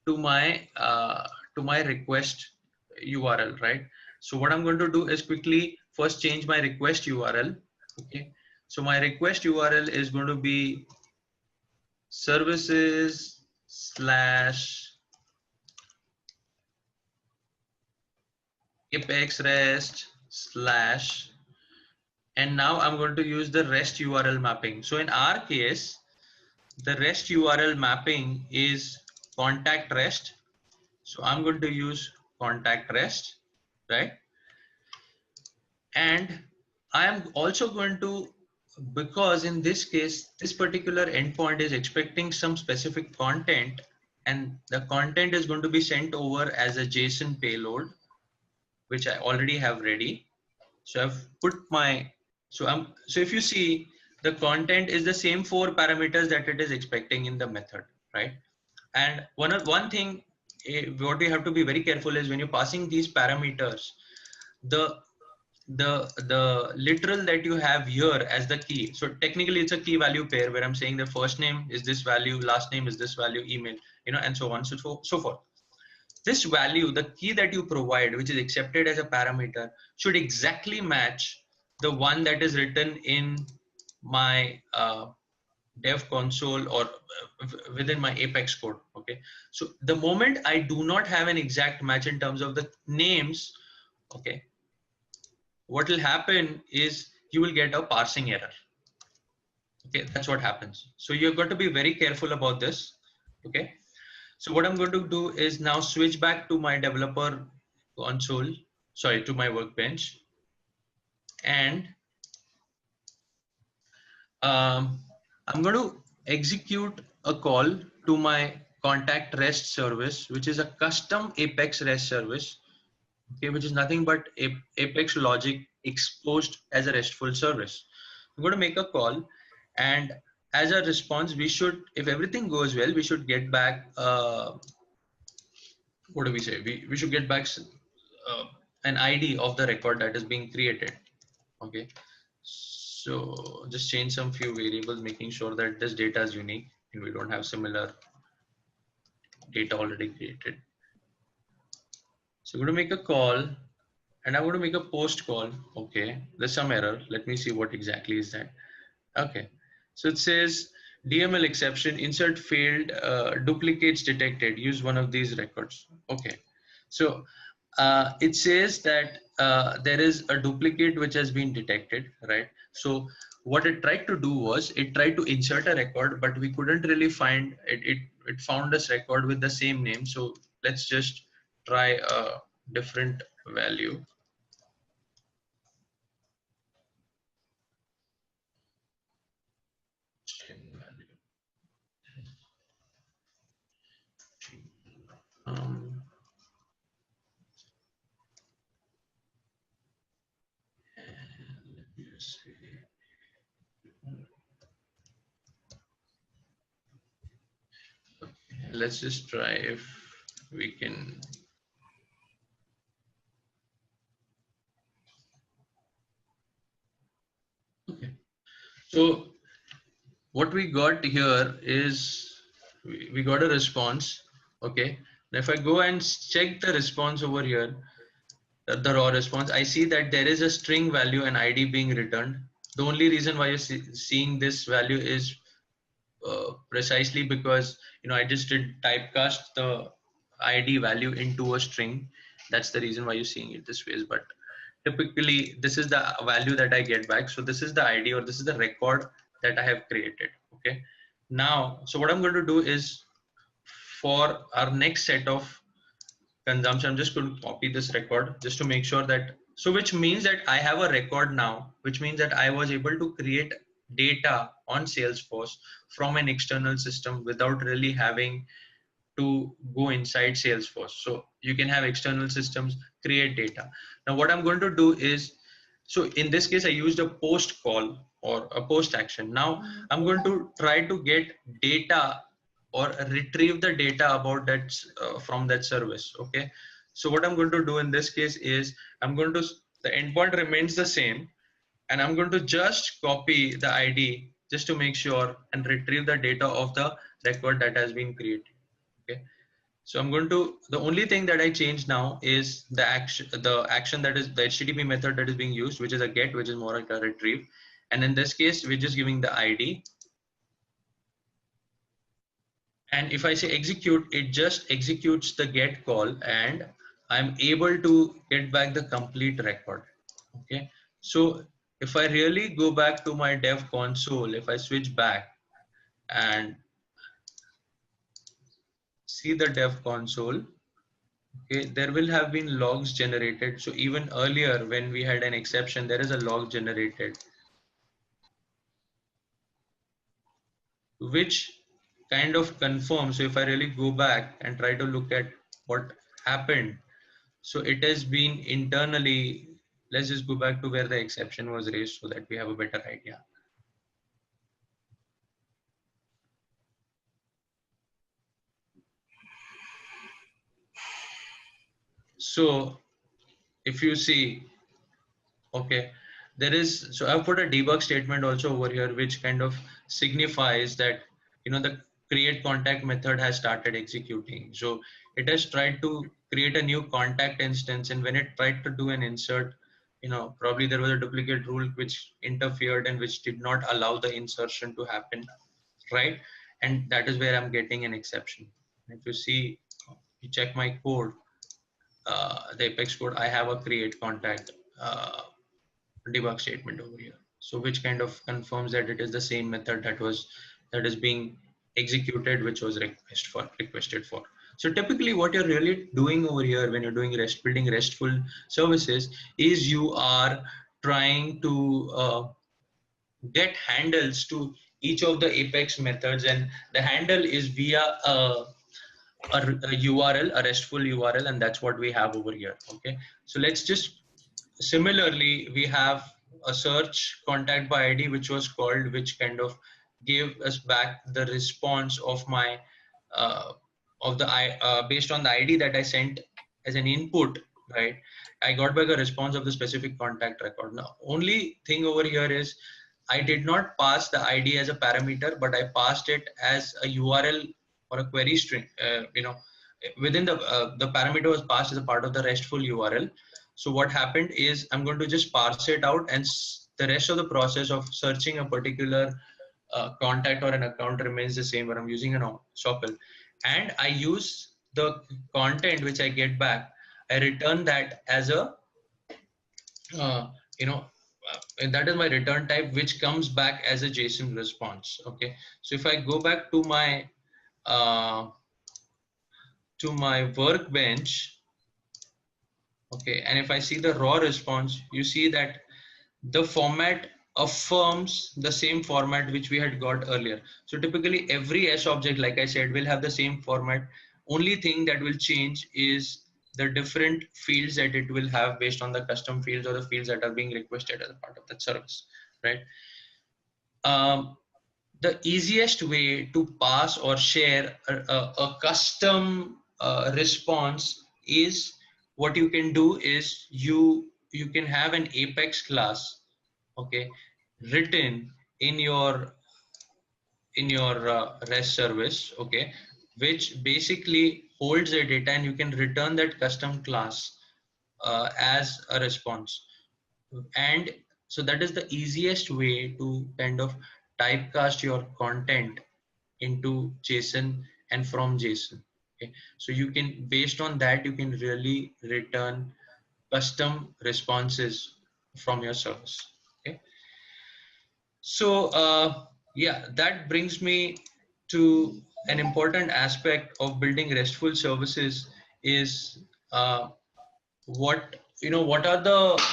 to my request URL, right? So what I'm going to do is quickly first change my request URL. Okay, so my request URL is going to be services / Apex REST / and now I'm going to use the REST URL mapping. So in our case, the REST URL mapping is contact REST. So I'm going to use contact REST, right? And I am also going to, because in this case, this particular endpoint is expecting some specific content, and the content is going to be sent over as a JSON payload, which I already have ready. So I've put my, so if you see, the content is the same 4 parameters that it is expecting in the method, right? And one thing what we have to be very careful is when you're passing these parameters, the literal that you have here as the key. So technically it's a key value pair where I'm saying the first name is this value, last name is this value, email, and so on, so forth. This value, the key that you provide, which is accepted as a parameter, should exactly match the one that is written in my dev console or within my Apex code. Okay, so the moment I do not have an exact match in terms of the names, okay, what will happen is you will get a parsing error. Okay, that's what happens. So you've got to be very careful about this. Okay, so what I'm going to do is now switch back to my developer console, sorry, to my Workbench, and I'm going to execute a call to my contact REST service, which is a custom Apex REST service, okay, which is nothing but Apex logic exposed as a RESTful service. I'm going to make a call, and as a response, we should, if everything goes well, we should get back, what do we say? We should get back an ID of the record that is being created. Okay. So just change some few variables, making sure that this data is unique and we don't have similar data already created. So I'm going to make a call and I'm going to make a post call. Okay, there's some error. Let me see what exactly is that. Okay, so it says DML exception, insert failed, duplicates detected, use one of these records. Okay, so it says that there is a duplicate which has been detected, right? So what it tried to do was it tried to insert a record, but we couldn't really find it. It found this record with the same name. So let's just try a different value. Um, let's just try if we can. Okay. So what we got here is we got a response. Okay. Now if I go and check the response over here, the raw response, I see that there is a string value and ID being returned. The only reason why you're seeing this value is precisely because I just did typecast the ID value into a string. That's the reason why you're seeing it this way. But typically this is the value that I get back. So this is the ID, or this is the record that I have created. Okay. Now, so what I'm going to do is for our next set of consumption, I'm just going to copy this record just to make sure that, so which means that I have a record now, which means that I was able to create data on Salesforce from an external system without really having to go inside Salesforce. So you can have external systems create data. Now what I'm going to do is, so in this case I used a post call or a post action. Now I'm going to try to get data or retrieve the data about that from that service. Okay, so what I'm going to do in this case is I'm going to, the endpoint remains the same, and I'm going to just copy the ID just to make sure and retrieve the data of the record that has been created. Okay, so I'm going to, the only thing that I change now is the action that is the HTTP method that is being used, which is a get, which is more like a retrieve. And in this case, we're just giving the ID. And if I say execute, it just executes the get call and I'm able to get back the complete record. Okay. So if I really go back to my dev console, if I switch back and see the dev console, okay, there will have been logs generated. So even earlier when we had an exception, there is a log generated, which kind of confirms. So if I really go back and try to look at what happened, so it has been internally, let's just go back to where the exception was raised so that we have a better idea. So if you see, okay, there is, so I've put a debug statement also over here, which kind of signifies that, the create contact method has started executing. So it has tried to create a new contact instance, and when it tried to do an insert, probably there was a duplicate rule which interfered and which did not allow the insertion to happen. right? And that is where I'm getting an exception. If you see, you check my code, the Apex code, I have a create contact debug statement over here. So which kind of confirms that it is the same method that is being executed, which was requested for. So typically what you're really doing over here when you're doing building RESTful services is you are trying to get handles to each of the Apex methods, and the handle is via a URL, a RESTful URL, and that's what we have over here. Okay, so let's just similarly, we have a search contact by ID, which was called, which kind of gave us back the response of my uh, based on the ID that I sent as an input, right? I got back a response of the specific contact record. Now, only thing over here is I did not pass the ID as a parameter, but I passed it as a URL or a query string. Within the parameter was passed as a part of the RESTful URL. So what happened is I'm going to just parse it out, and the rest of the process of searching a particular contact or an account remains the same, where I'm using an SOCL, and I use the content which I get back. I return that as a uh, you know and that is my return type, which comes back as a JSON response. Okay, so if I go back uh, to my workbench, okay, and if I see the raw response, you see that the format affirms the same format which we had got earlier. So typically every S object, like I said, will have the same format. Only thing that will change is the different fields that it will have based on the custom fields or the fields that are being requested as a part of that service, right? The easiest way to pass or share a custom response is, what you can do is you can have an Apex class, okay, written in your REST service, okay, which basically holds the data, and you can return that custom class as a response. And so that is the easiest way to kind of typecast your content into JSON and from JSON. Okay, so you can, based on that, you can really return custom responses from your service. Okay, so yeah, that brings me to an important aspect of building RESTful services is what are the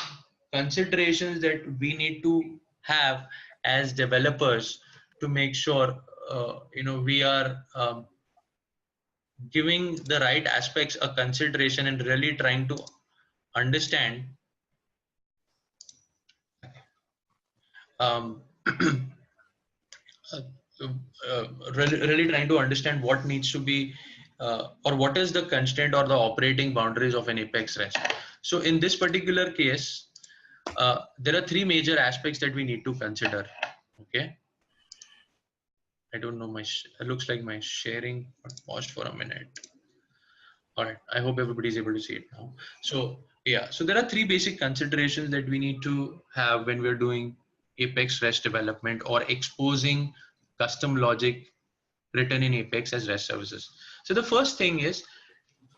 considerations that we need to have as developers to make sure we are giving the right aspects a consideration and really trying to understand um, uh, really trying to understand what needs to be or what is the constraint or the operating boundaries of an Apex REST. So in this particular case, there are three major aspects that we need to consider. Okay, I don't know, it looks like my sharing paused for a minute. All right, I hope everybody is able to see it now. So yeah, so there are three basic considerations that we need to have when we're doing Apex REST development or exposing custom logic written in Apex as REST services. So the first thing is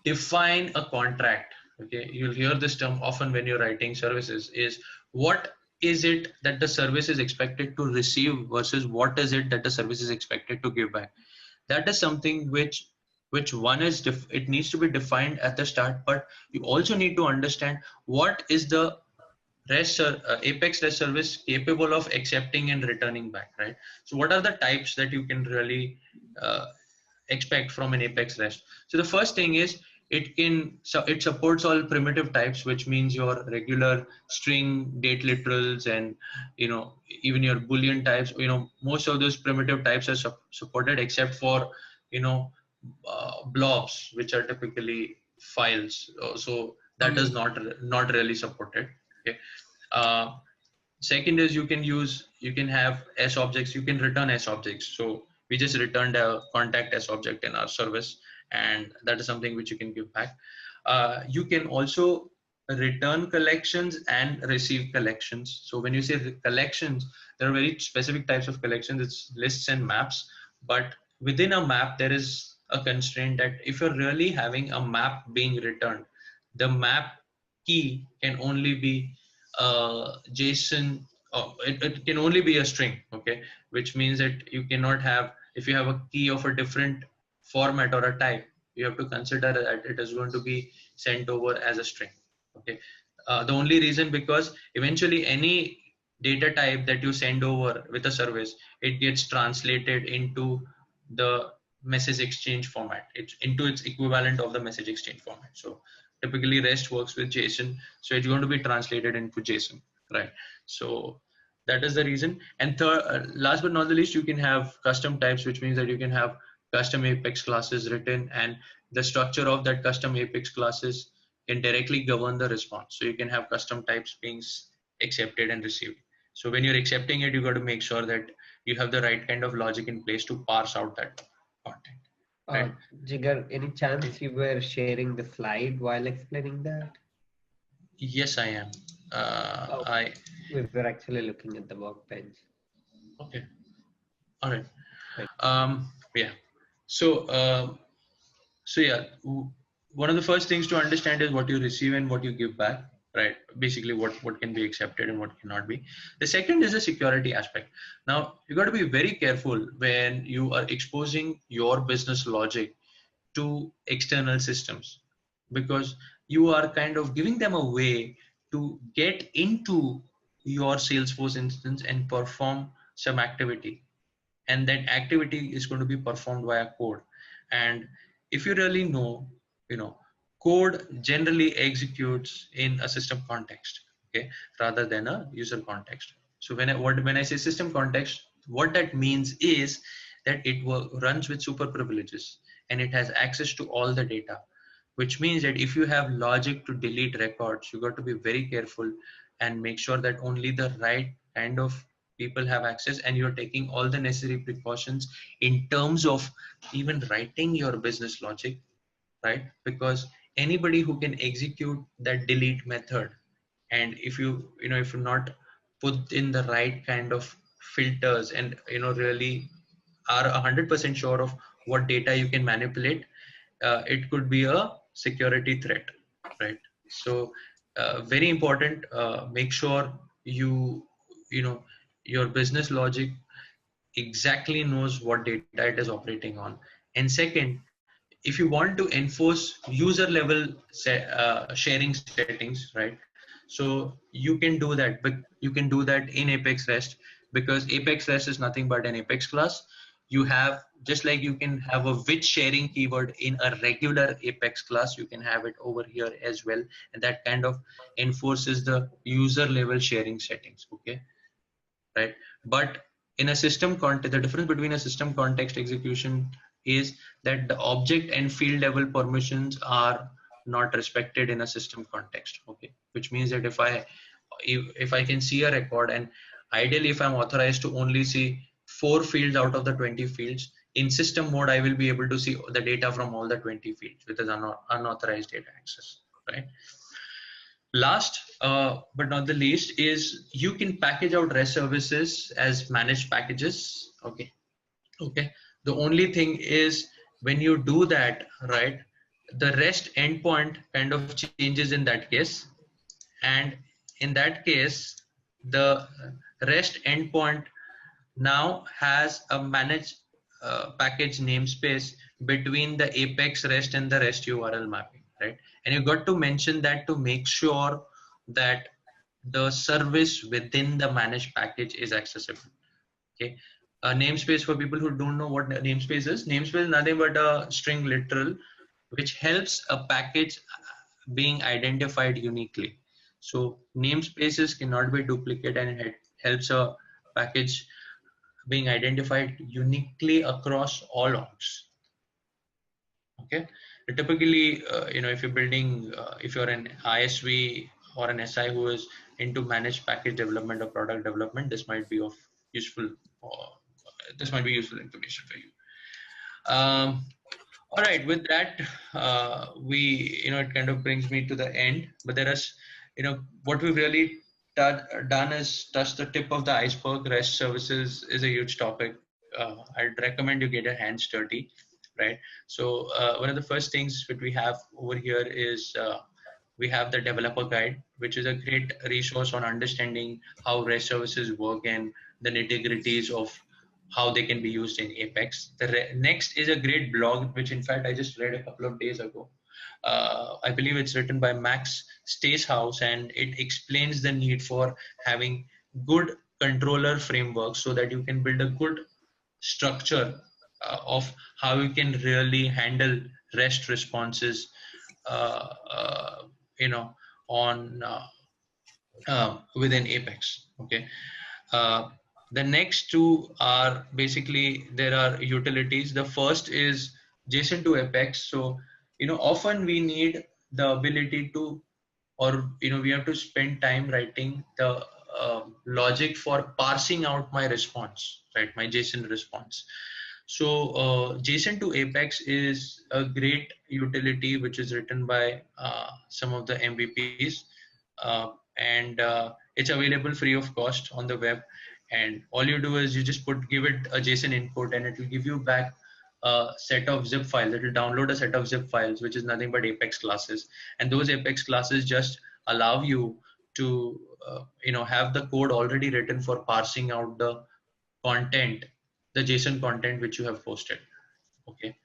define a contract. Okay, you'll hear this term often when you're writing services, is what is it that the service is expected to receive versus what is it that the service is expected to give back. That is something which one is it needs to be defined at the start, but you also need to understand what is the Apex REST service capable of accepting and returning back, right? So what are the types that you can really expect from an Apex REST? So the first thing is it supports all primitive types, which means your regular string, date literals, and even your Boolean types. Most of those primitive types are supported, except for blobs, which are typically files. So that is not really supported. Okay. Second is you can have S objects. You can return S objects. So we just returned a contact S object in our service, and that is something which you can give back. You can also return collections and receive collections. So when you say collections, there are very specific types of collections. It's lists and maps. But within a map, there is a constraint that if you're really having a map being returned, the map key can only be JSON, it can only be a string, okay? Which means that you cannot have, if you have a key of a different format or a type, you have to consider that it is going to be sent over as a string, okay? The only reason, because eventually any data type that you send over with a service, it gets translated into the message exchange format. It's into its equivalent of the message exchange format. So typically REST works with JSON, so it's going to be translated into JSON, right? So that is the reason. And third, last but not the least, you can have custom types, which means that you can have custom Apex classes written, and the structure of that custom Apex classes can directly govern the response. So you can have custom types being accepted and received. So when you're accepting it, you got to make sure that you have the right kind of logic in place to parse out that content. Right? Jigar, any chance you were sharing the slide while explaining that? Yes, I am. We were actually looking at the workbench. Okay. All right. Right. Yeah. So, so yeah, one of the first things to understand is what you receive and what you give back, right? Basically, what can be accepted and what cannot be. The second is the security aspect. Now, you got to be very careful when you are exposing your business logic to external systems, because you are kind of giving them a way to get into your Salesforce instance and perform some activity, and that activity is going to be performed via code. And if you really know, you know, code generally executes in a system context, okay, rather than a user context. So when I say system context, what that means is that it runs with super privileges and it has access to all the data, which means that if you have logic to delete records, you got to be very careful and make sure that only the right kind of people have access, and you're taking all the necessary precautions in terms of even writing your business logic, right? Because anybody who can execute that delete method, and if if you're not put in the right kind of filters and really are 100% sure of what data you can manipulate, it could be a security threat, right? So very important, make sure you know your business logic exactly knows what data it is operating on. And second, if you want to enforce user level sharing settings, right? So you can do that, but you can do that in Apex REST, because Apex REST is nothing but an Apex class. You have, just like you can have a with sharing keyword in a regular Apex class, you can have it over here as well, and that kind of enforces the user level sharing settings, okay, right? But in a system context, the difference between a system context execution is that the object and field level permissions are not respected in a system context, okay? Which means that if I can see a record, and ideally if I'm authorized to only see 4 fields out of the 20 fields, in system mode I will be able to see the data from all the 20 fields, which is unauthorized data access, right? Last but not the least is you can package out REST services as managed packages. Okay. The only thing is, when you do that, right, the REST endpoint kind of changes in that case. And in that case, the REST endpoint now has a managed package namespace between the Apex REST and the REST URL mapping, right? And you got to mention that to make sure that the service within the managed package is accessible. Okay. A namespace, for people who don't know what namespace is nothing but a string literal which helps a package being identified uniquely. So namespaces cannot be duplicated, and it helps a package being identified uniquely across all orgs. Okay. Typically, if you're building, if you're an ISV or an SI who is into managed package development or product development, this might be of useful. This might be useful information for you. All right. With that, it kind of brings me to the end. But there is, what we've really done is touch the tip of the iceberg. REST services is a huge topic. I'd recommend you get your hands dirty, right? So one of the first things that we have over here is we have the developer guide, which is a great resource on understanding how REST services work and the nitty-gritties of how they can be used in Apex. The next is a great blog, which in fact I just read a couple of days ago. I believe it's written by Max Stacehouse, and it explains the need for having good controller frameworks so that you can build a good structure of how you can really handle REST responses, uh, uh, you know, on within Apex. Okay. Uh, the next two are basically there are utilities. The first is JSON to Apex. So, often we need the ability to, or we have to spend time writing the logic for parsing out my response, right? My JSON response. So JSON to Apex is a great utility which is written by some of the MVPs, and it's available free of cost on the web. And all you do is you just give it a JSON input, and it will give you back a set of zip files. It will download a set of zip files, which is nothing but Apex classes, and those Apex classes just allow you to have the code already written for parsing out the content, the JSON content which you have posted. Okay.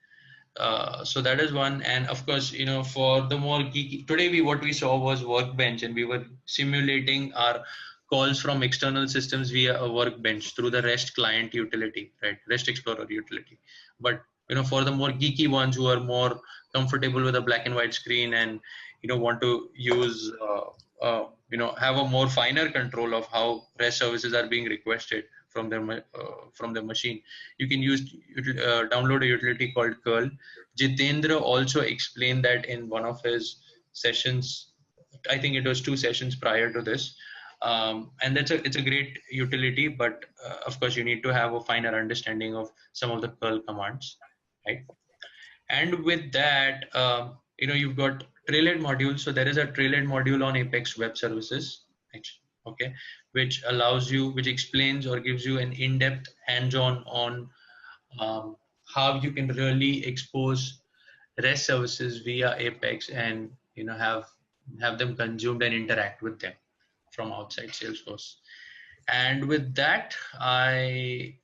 So that is one. And of course, for the more geeky, today what we saw was Workbench, and we were simulating our calls from external systems via a Workbench through the REST client utility, right? REST Explorer utility. But for the more geeky ones who are more comfortable with a black and white screen and want to use have a more finer control of how REST services are being requested from the machine, you can download a utility called curl. Jitendra also explained that in one of his sessions. I think it was 2 sessions prior to this, and it's a great utility, but of course you need to have a finer understanding of some of the curl commands, right? And with that, you've got trailhead module. So there is a trailhead module on Apex Web Services, okay, which explains or gives you an in-depth hands-on on how you can really expose REST services via Apex and have them consumed and interact with them from outside Salesforce. And with that, I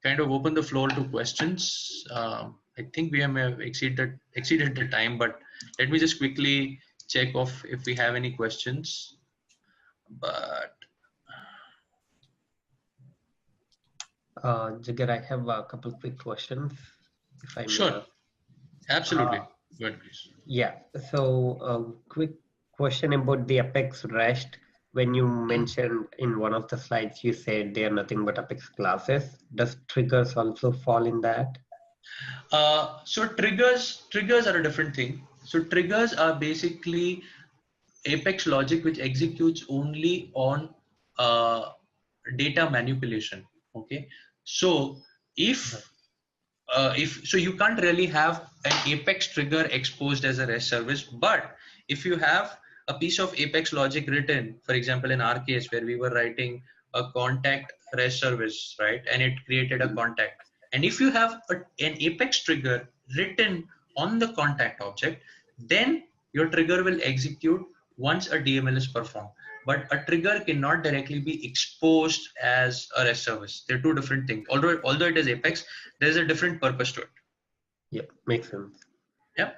kind of open the floor to questions. I think we have exceeded the time, but let me just quickly check off if we have any questions. But Jigar, I have a couple quick questions, if I may. Sure, absolutely. Go ahead, please. Yeah, so quick question about the Apex REST. When you mentioned in one of the slides, you said they are nothing but Apex classes. Does triggers also fall in that? So triggers are a different thing. So triggers are basically Apex logic which executes only on data manipulation. Okay, so if so you can't really have an Apex trigger exposed as a REST service, but if you have a piece of Apex logic written, for example, in our case where we were writing a contact REST service, right, and it created a contact, and if you have an Apex trigger written on the contact object, then your trigger will execute once a DML is performed. But a trigger cannot directly be exposed as a REST service. They're two different things. Although it is Apex, there's a different purpose to it. Yeah, makes sense. Yeah.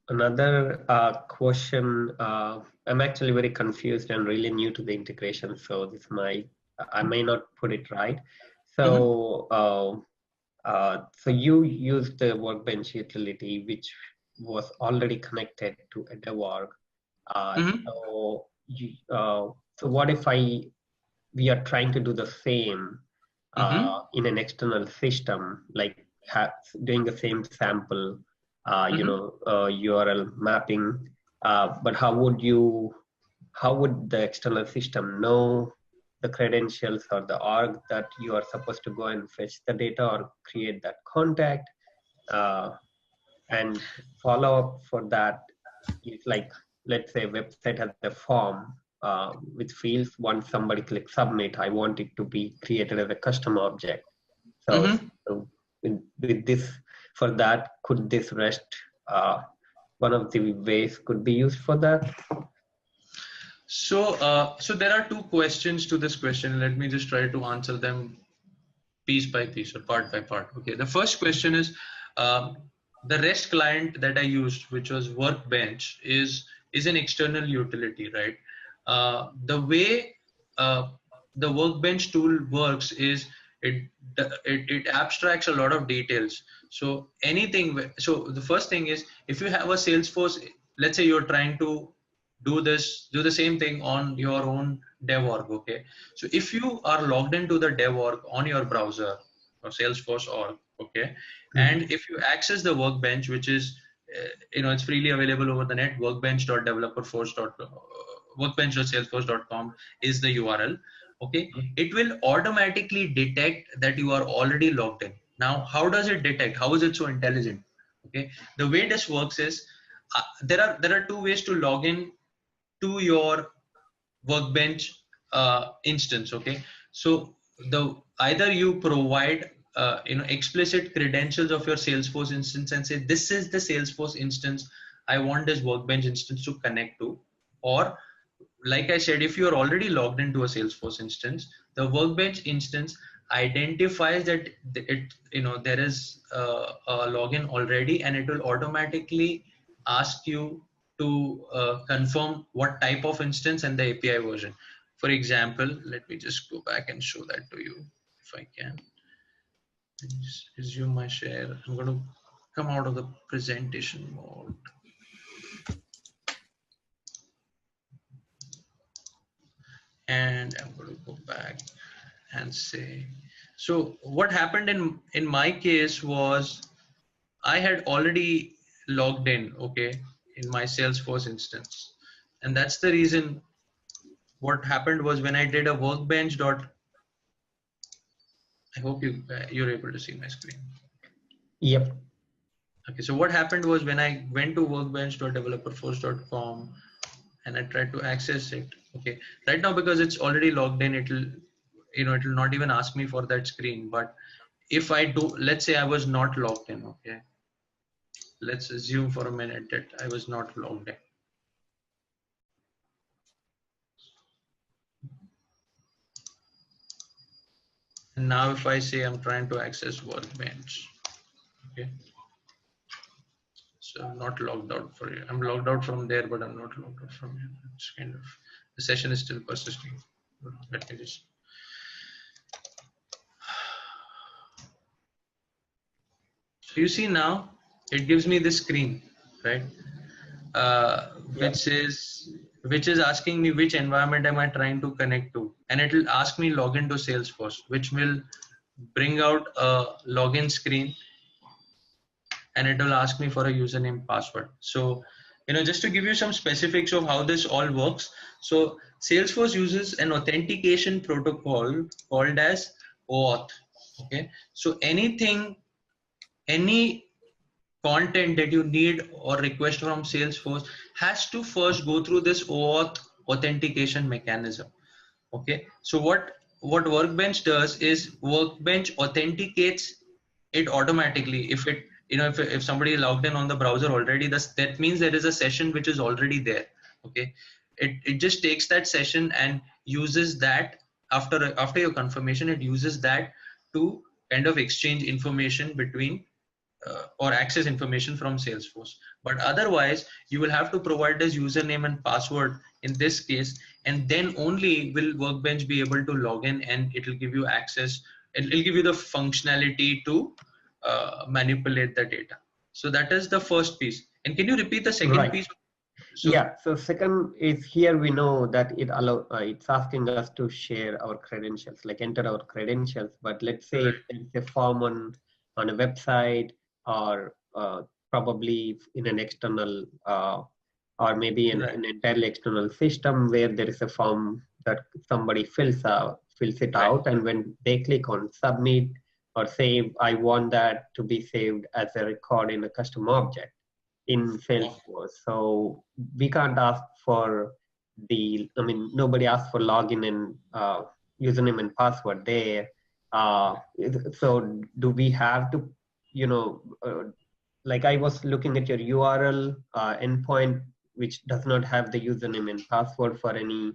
Another question. I'm actually very confused and really new to the integration, so I may not put it right. So, so you used the Workbench utility, which was already connected to a dev.org. So what if we are trying to do the same in an external system, like doing the same sample, URL mapping, but how would the external system know the credentials or the org that you are supposed to go and fetch the data or create that contact? And follow up for that is like, let's say a website has a form with fields. Once somebody clicks submit, I want it to be created as a custom object. So, so with this, for that, could this REST, one of the ways could be used for that? So there are two questions to this question. Let me just try to answer them piece by piece or part by part. Okay, the first question is the REST client that I used, which was Workbench, is an external utility, right? The way the Workbench tool works is it abstracts a lot of details. So anything. So the first thing is, if you have a Salesforce, let's say you're trying to do the same thing on your own dev org. Okay, so if you are logged into the dev org on your browser or Salesforce org, okay, and if you access the Workbench, which is it's freely available over the net, workbench.salesforce.com is the URL. Okay, it will automatically detect that you are already logged in. Now, how does it detect? How is it so intelligent? Okay, the way this works is there are two ways to log in to your Workbench instance. Okay, so either you provide explicit credentials of your Salesforce instance and say this is the Salesforce instance I want this Workbench instance to connect to, or like I said, if you are already logged into a Salesforce instance, the Workbench instance identifies that there is a login already, and it will automatically ask you to confirm what type of instance and the API version. For example, let me just go back and show that to you if I can. Please resume my share. I'm going to come out of the presentation mode. And I'm going to go back and say, so what happened in my case was I had already logged in, okay, in my Salesforce instance. And that's the reason what happened was when I did a workbench dot, I hope you're able to see my screen. Yep. Okay, so what happened was when I went to workbench.developerforce.com and I tried to access it. Okay, right now because it's already logged in, it'll not even ask me for that screen. But if I do, let's say I was not logged in. Okay, let's assume for a minute that I was not logged in. And now if I say I'm trying to access Workbench, okay, so I'm not logged out for you. I'm logged out from there, but I'm not logged out from here. It's kind of, the session is still persisting. Let me just. So you see now, it gives me this screen, right? Which is asking me which environment am I trying to connect to, and it will ask me log into Salesforce, which will bring out a login screen, and it will ask me for a username password. So just to give you some specifics of how this all works, so Salesforce uses an authentication protocol called as OAuth. Okay, so any content that you need or request from Salesforce has to first go through this OAuth authentication mechanism. Okay, so what Workbench does is Workbench authenticates it automatically. If it if somebody logged in on the browser already, that means there is a session which is already there. Okay, it just takes that session and uses that after your confirmation, it uses that to kind of exchange information between or access information from Salesforce. But otherwise, you will have to provide this username and password in this case, and then only will Workbench be able to log in, and it will give you access. It will give you the functionality to manipulate the data. So that is the first piece. And can you repeat the second piece? So, yeah. So second is here we know that it's asking us to share our credentials, like enter our credentials. But let's say if it's a form on a website, or probably in an external or maybe in an entirely external system where there is a form that somebody fills it out, and when they click on submit or save, I want that to be saved as a record in a custom object in Salesforce. So we can't ask for nobody asks for login and username and password there. So do we have to, like I was looking at your URL endpoint, which does not have the username and password for any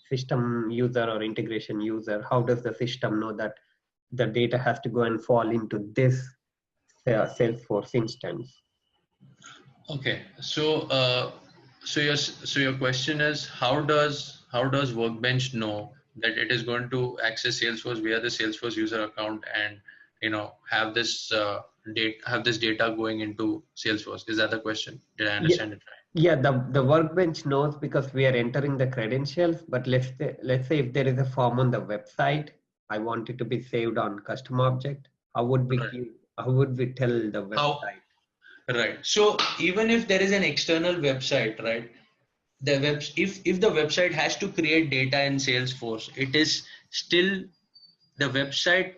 system user or integration user. How does the system know that the data has to go and fall into this Salesforce instance? Okay, so your question is how does Workbench know that it is going to access Salesforce via the Salesforce user account and have this data going into Salesforce? Is that the question? Did I Yeah, understand it right? yeah. The Workbench knows because we are entering the credentials. But let's say if there is a form on the website, I want it to be saved on custom object. How would we Right. give? How would we tell the How? website? Right. So even if there is an external website, right? If the website has to create data in Salesforce, it is still the website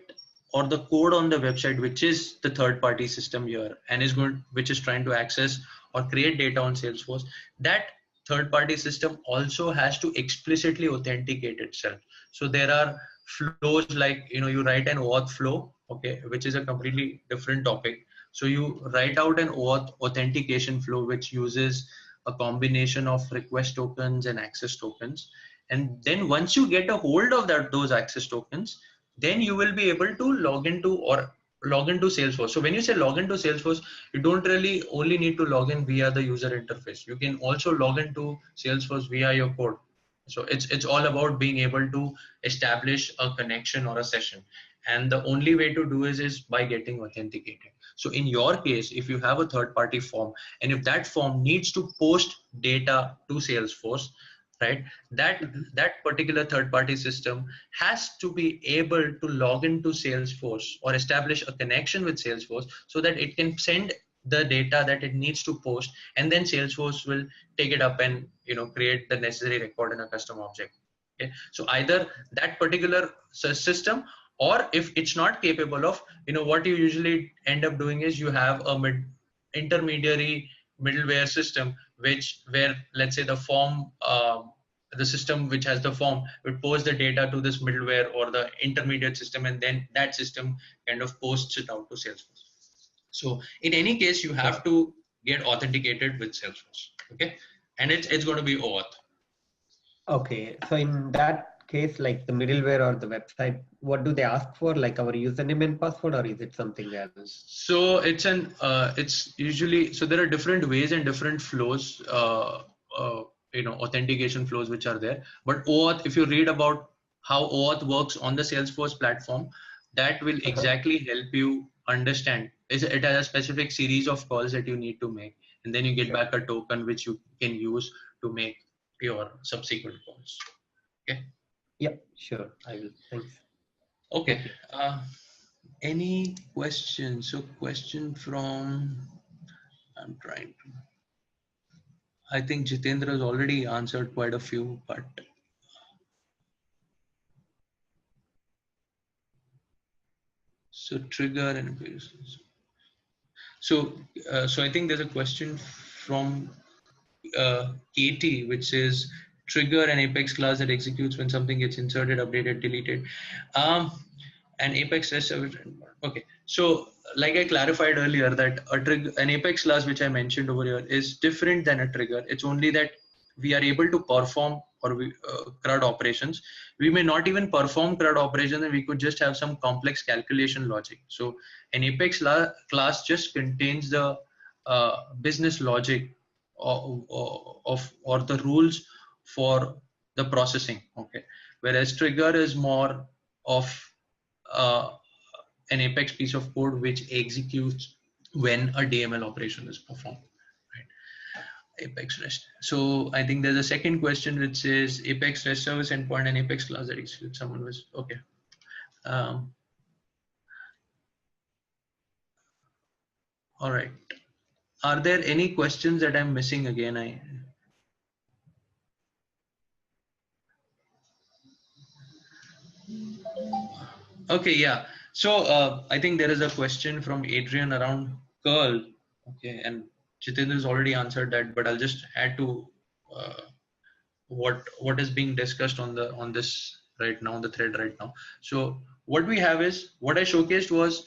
or the code on the website, which is the third party system here and which is trying to access or create data on Salesforce. That third party system also has to explicitly authenticate itself. So there are flows like, you write an auth flow, okay, which is a completely different topic. So you write out an auth authentication flow, which uses a combination of request tokens and access tokens. And then once you get a hold of those access tokens, then you will be able to log into Salesforce. So when you say log into Salesforce, you don't really only need to log in via the user interface. You can also log into Salesforce via your code. So it's all about being able to establish a connection or a session. And the only way to do is by getting authenticated. So in your case, if you have a third party form, and if that form needs to post data to Salesforce, right, that particular third party system has to be able to log into Salesforce or establish a connection with Salesforce so that it can send the data that it needs to post, and then Salesforce will take it up and create the necessary record in a custom object. Okay, so either that particular system, or if it's not capable of, what you usually end up doing is you have a intermediary middleware system, where let's say the form, the system which has the form would post the data to this middleware or the intermediate system, and then that system kind of posts it out to Salesforce. So in any case, you have to get authenticated with Salesforce, okay, and it's going to be OAuth. Okay, so in that case, like the middleware or the website, what do they ask for? Like our username and password, or is it something else? So it's usually, so there are different ways and different flows, authentication flows which are there. But OAuth, if you read about how OAuth works on the Salesforce platform, that will exactly help you understand. It has a specific series of calls that you need to make, and then you get back a token which you can use to make your subsequent calls. Okay. Yeah, sure. I will. Thanks. Okay. Any questions? So question from, I'm trying to, I think Jitendra has already answered quite a few, but so trigger and so I think there's a question from Katie, which says trigger an Apex class that executes when something gets inserted, updated, deleted. An Apex REST service. Okay, so like I clarified earlier, that an Apex class which I mentioned over here is different than a trigger. It's only that we are able to perform CRUD operations. We may not even perform CRUD operations, and we could just have some complex calculation logic. So an Apex class just contains the business logic or the rules for the processing. Okay, whereas trigger is more of an Apex piece of code which executes when a DML operation is performed. Right? Apex REST. So I think there's a second question which says Apex REST service endpoint and Apex class that executes. Someone was okay. All right. Are there any questions that I'm missing again? Okay, yeah. So I think there is a question from Adrian around curl. Okay, and Jitendra has already answered that, but I'll just add to what is being discussed on this right now, on the thread right now. So what we have is, what I showcased was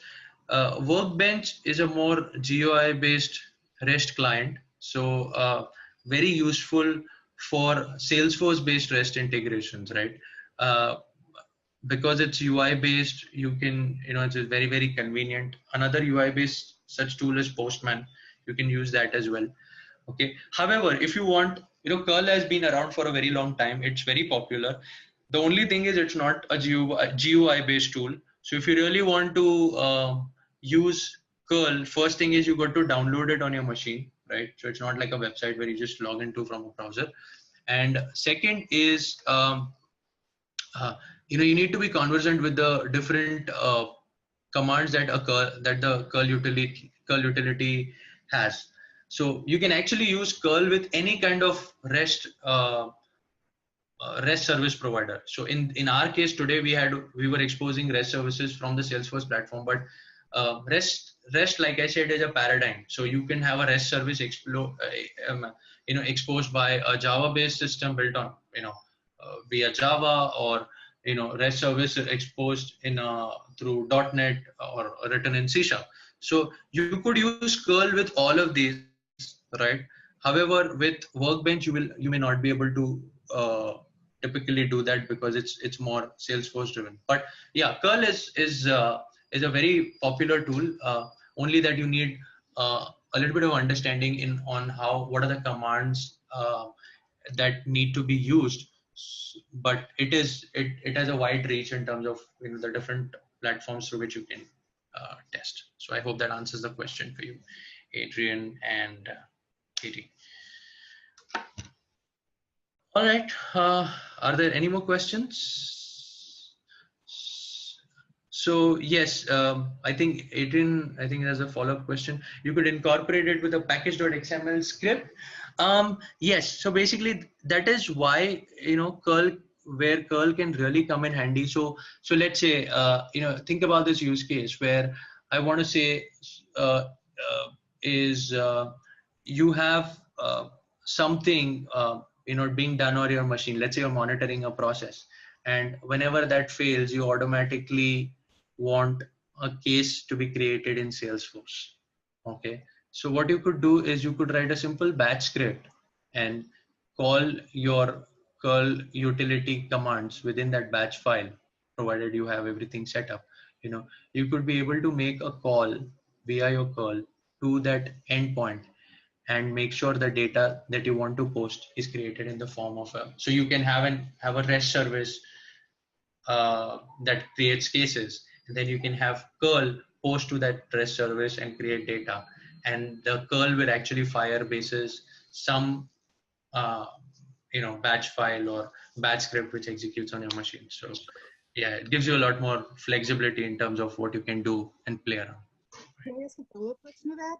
Workbench is a more GUI based REST client. So very useful for Salesforce based REST integrations, right? Because it's UI based, you can, it's very, very convenient. Another UI based such tool is Postman. You can use that as well. Okay. However, if you want, curl has been around for a very long time. It's very popular. The only thing is it's not a GUI based tool. So if you really want to use curl, first thing is you got to download it on your machine, right? So it's not like a website where you just log into from a browser. And second is, you need to be conversant with the different commands that the curl utility has. So you can actually use curl with any kind of REST service provider. So in our case today, we were exposing REST services from the Salesforce platform, but REST, like I said, is a paradigm. So you can have a REST service exposed by a Java based system built on via Java, or REST service exposed in through .NET or written in C#. So you could use curl with all of these, right? However, with Workbench, you may not be able to typically do that because it's more Salesforce driven. But yeah, curl is a very popular tool. Only that you need a little bit of understanding on what are the commands that need to be used. But it has a wide reach in terms of the different platforms through which you can test. So I hope that answers the question for you, Adrian and Katie. All right. Are there any more questions? So yes, I think Adrian, there's a follow-up question. You could incorporate it with a package.xml script. Yes. So basically, that is why where curl can really come in handy. So let's say think about this use case where I want to say you have something being done on your machine. Let's say you're monitoring a process, and whenever that fails, you automatically want a case to be created in Salesforce. Okay, so what you could do is you could write a simple batch script and call your curl utility commands within that batch file, provided you have everything set up. You could be able to make a call via your curl to that endpoint and make sure the data that you want to post is created in the form of so you can have a REST service that creates cases, and then you can have curl post to that REST service and create data, and the curl will actually fire basis some batch file or batch script which executes on your machine. So yeah, it gives you a lot more flexibility in terms of what you can do and play around. Can I ask a follow-up question to that?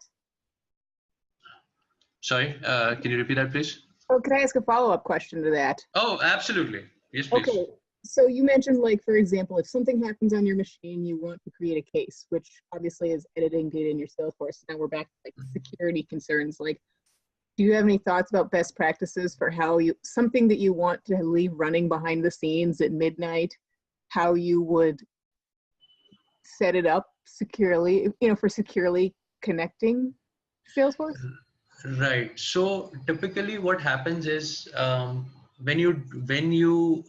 Sorry, can you repeat that, please? Oh, can I ask a follow-up question to that? Oh, absolutely. Yes, please. Okay, so you mentioned, like, for example, if something happens on your machine, you want to create a case, which obviously is editing data in your Salesforce. Now we're back to like security concerns. Like, do you have any thoughts about best practices for how something that you want to leave running behind the scenes at midnight, how you would set it up securely, for securely connecting Salesforce? Right. So typically what happens is when you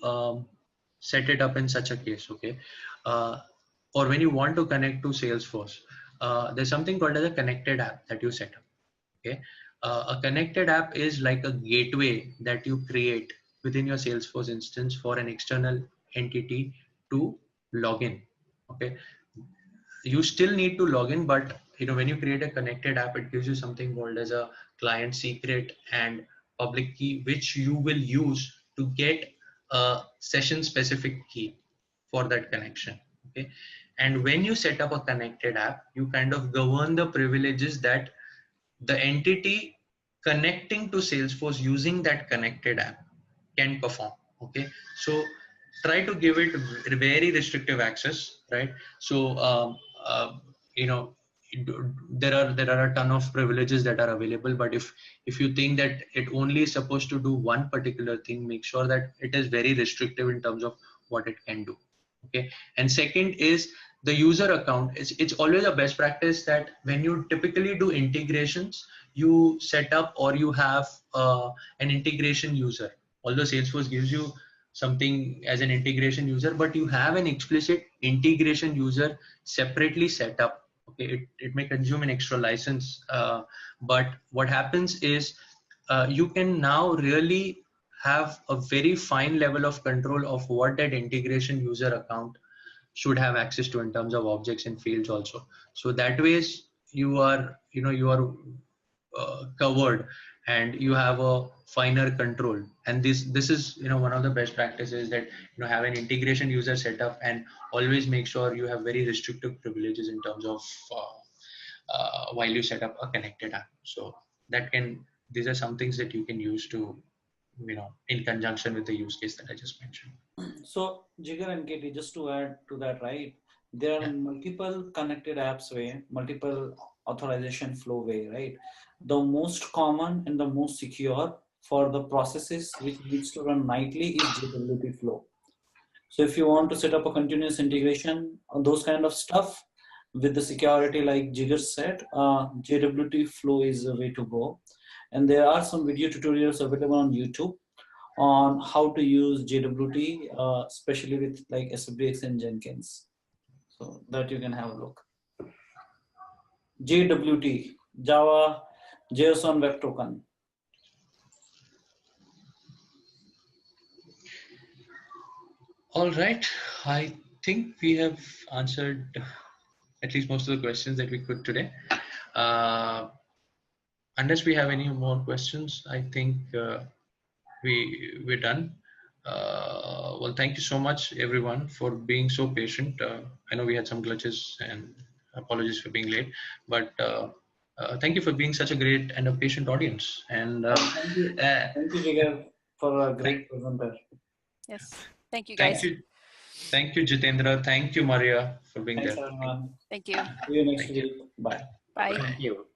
set it up in such a case, okay, or when you want to connect to Salesforce, there's something called as a connected app that you set up. Okay, a connected app is like a gateway that you create within your Salesforce instance for an external entity to log in. Okay, you still need to log in, but when you create a connected app, it gives you something called as a client secret and public key, which you will use to get a session specific key for that connection. Okay, and when you set up a connected app, you kind of govern the privileges that the entity connecting to Salesforce using that connected app can perform. Okay, so try to give it very restrictive access, right? So there are a ton of privileges that are available, but if you think that it only is supposed to do one particular thing, make sure that it is very restrictive in terms of what it can do. Okay, and second is the user account. It's always a best practice that when you typically do integrations, you set up or you have an integration user. Although Salesforce gives you something as an integration user, but you have an explicit integration user separately set up. Okay, it may consume an extra license, but what happens is you can now really have a very fine level of control of what that integration user account should have access to in terms of objects and fields also. So that ways you are, you are covered and you have a finer control. And this is, one of the best practices that, have an integration user setup and always make sure you have very restrictive privileges in terms of while you set up a connected app. So these are some things that you can use to, in conjunction with the use case that I just mentioned. So Jigar and Katie, just to add to that, right? There are Yeah. multiple connected apps way, multiple authorization flow way, right? The most common and the most secure for the processes which needs to run nightly is JWT flow. So if you want to set up a continuous integration on those kind of stuff with the security like Jigar said, JWT flow is the way to go. And there are some video tutorials available on YouTube on how to use JWT, especially with like SWX and Jenkins. So that you can have a look. JWT, Java JSON Web Token. All right, I think we have answered at least most of the questions that we could today. Unless we have any more questions, I think we're done. Well, thank you so much, everyone, for being so patient. I know we had some glitches, and apologies for being late, but thank you for being such a great and a patient audience. And Thank you, Jigar, for a great presenter. Yes. Thank you, guys. Thank you, Jitendra. Thank you, Maria, for being Thanks, there. everyone. Thank you. See you next Thank you. week. Bye. Bye. Thank you.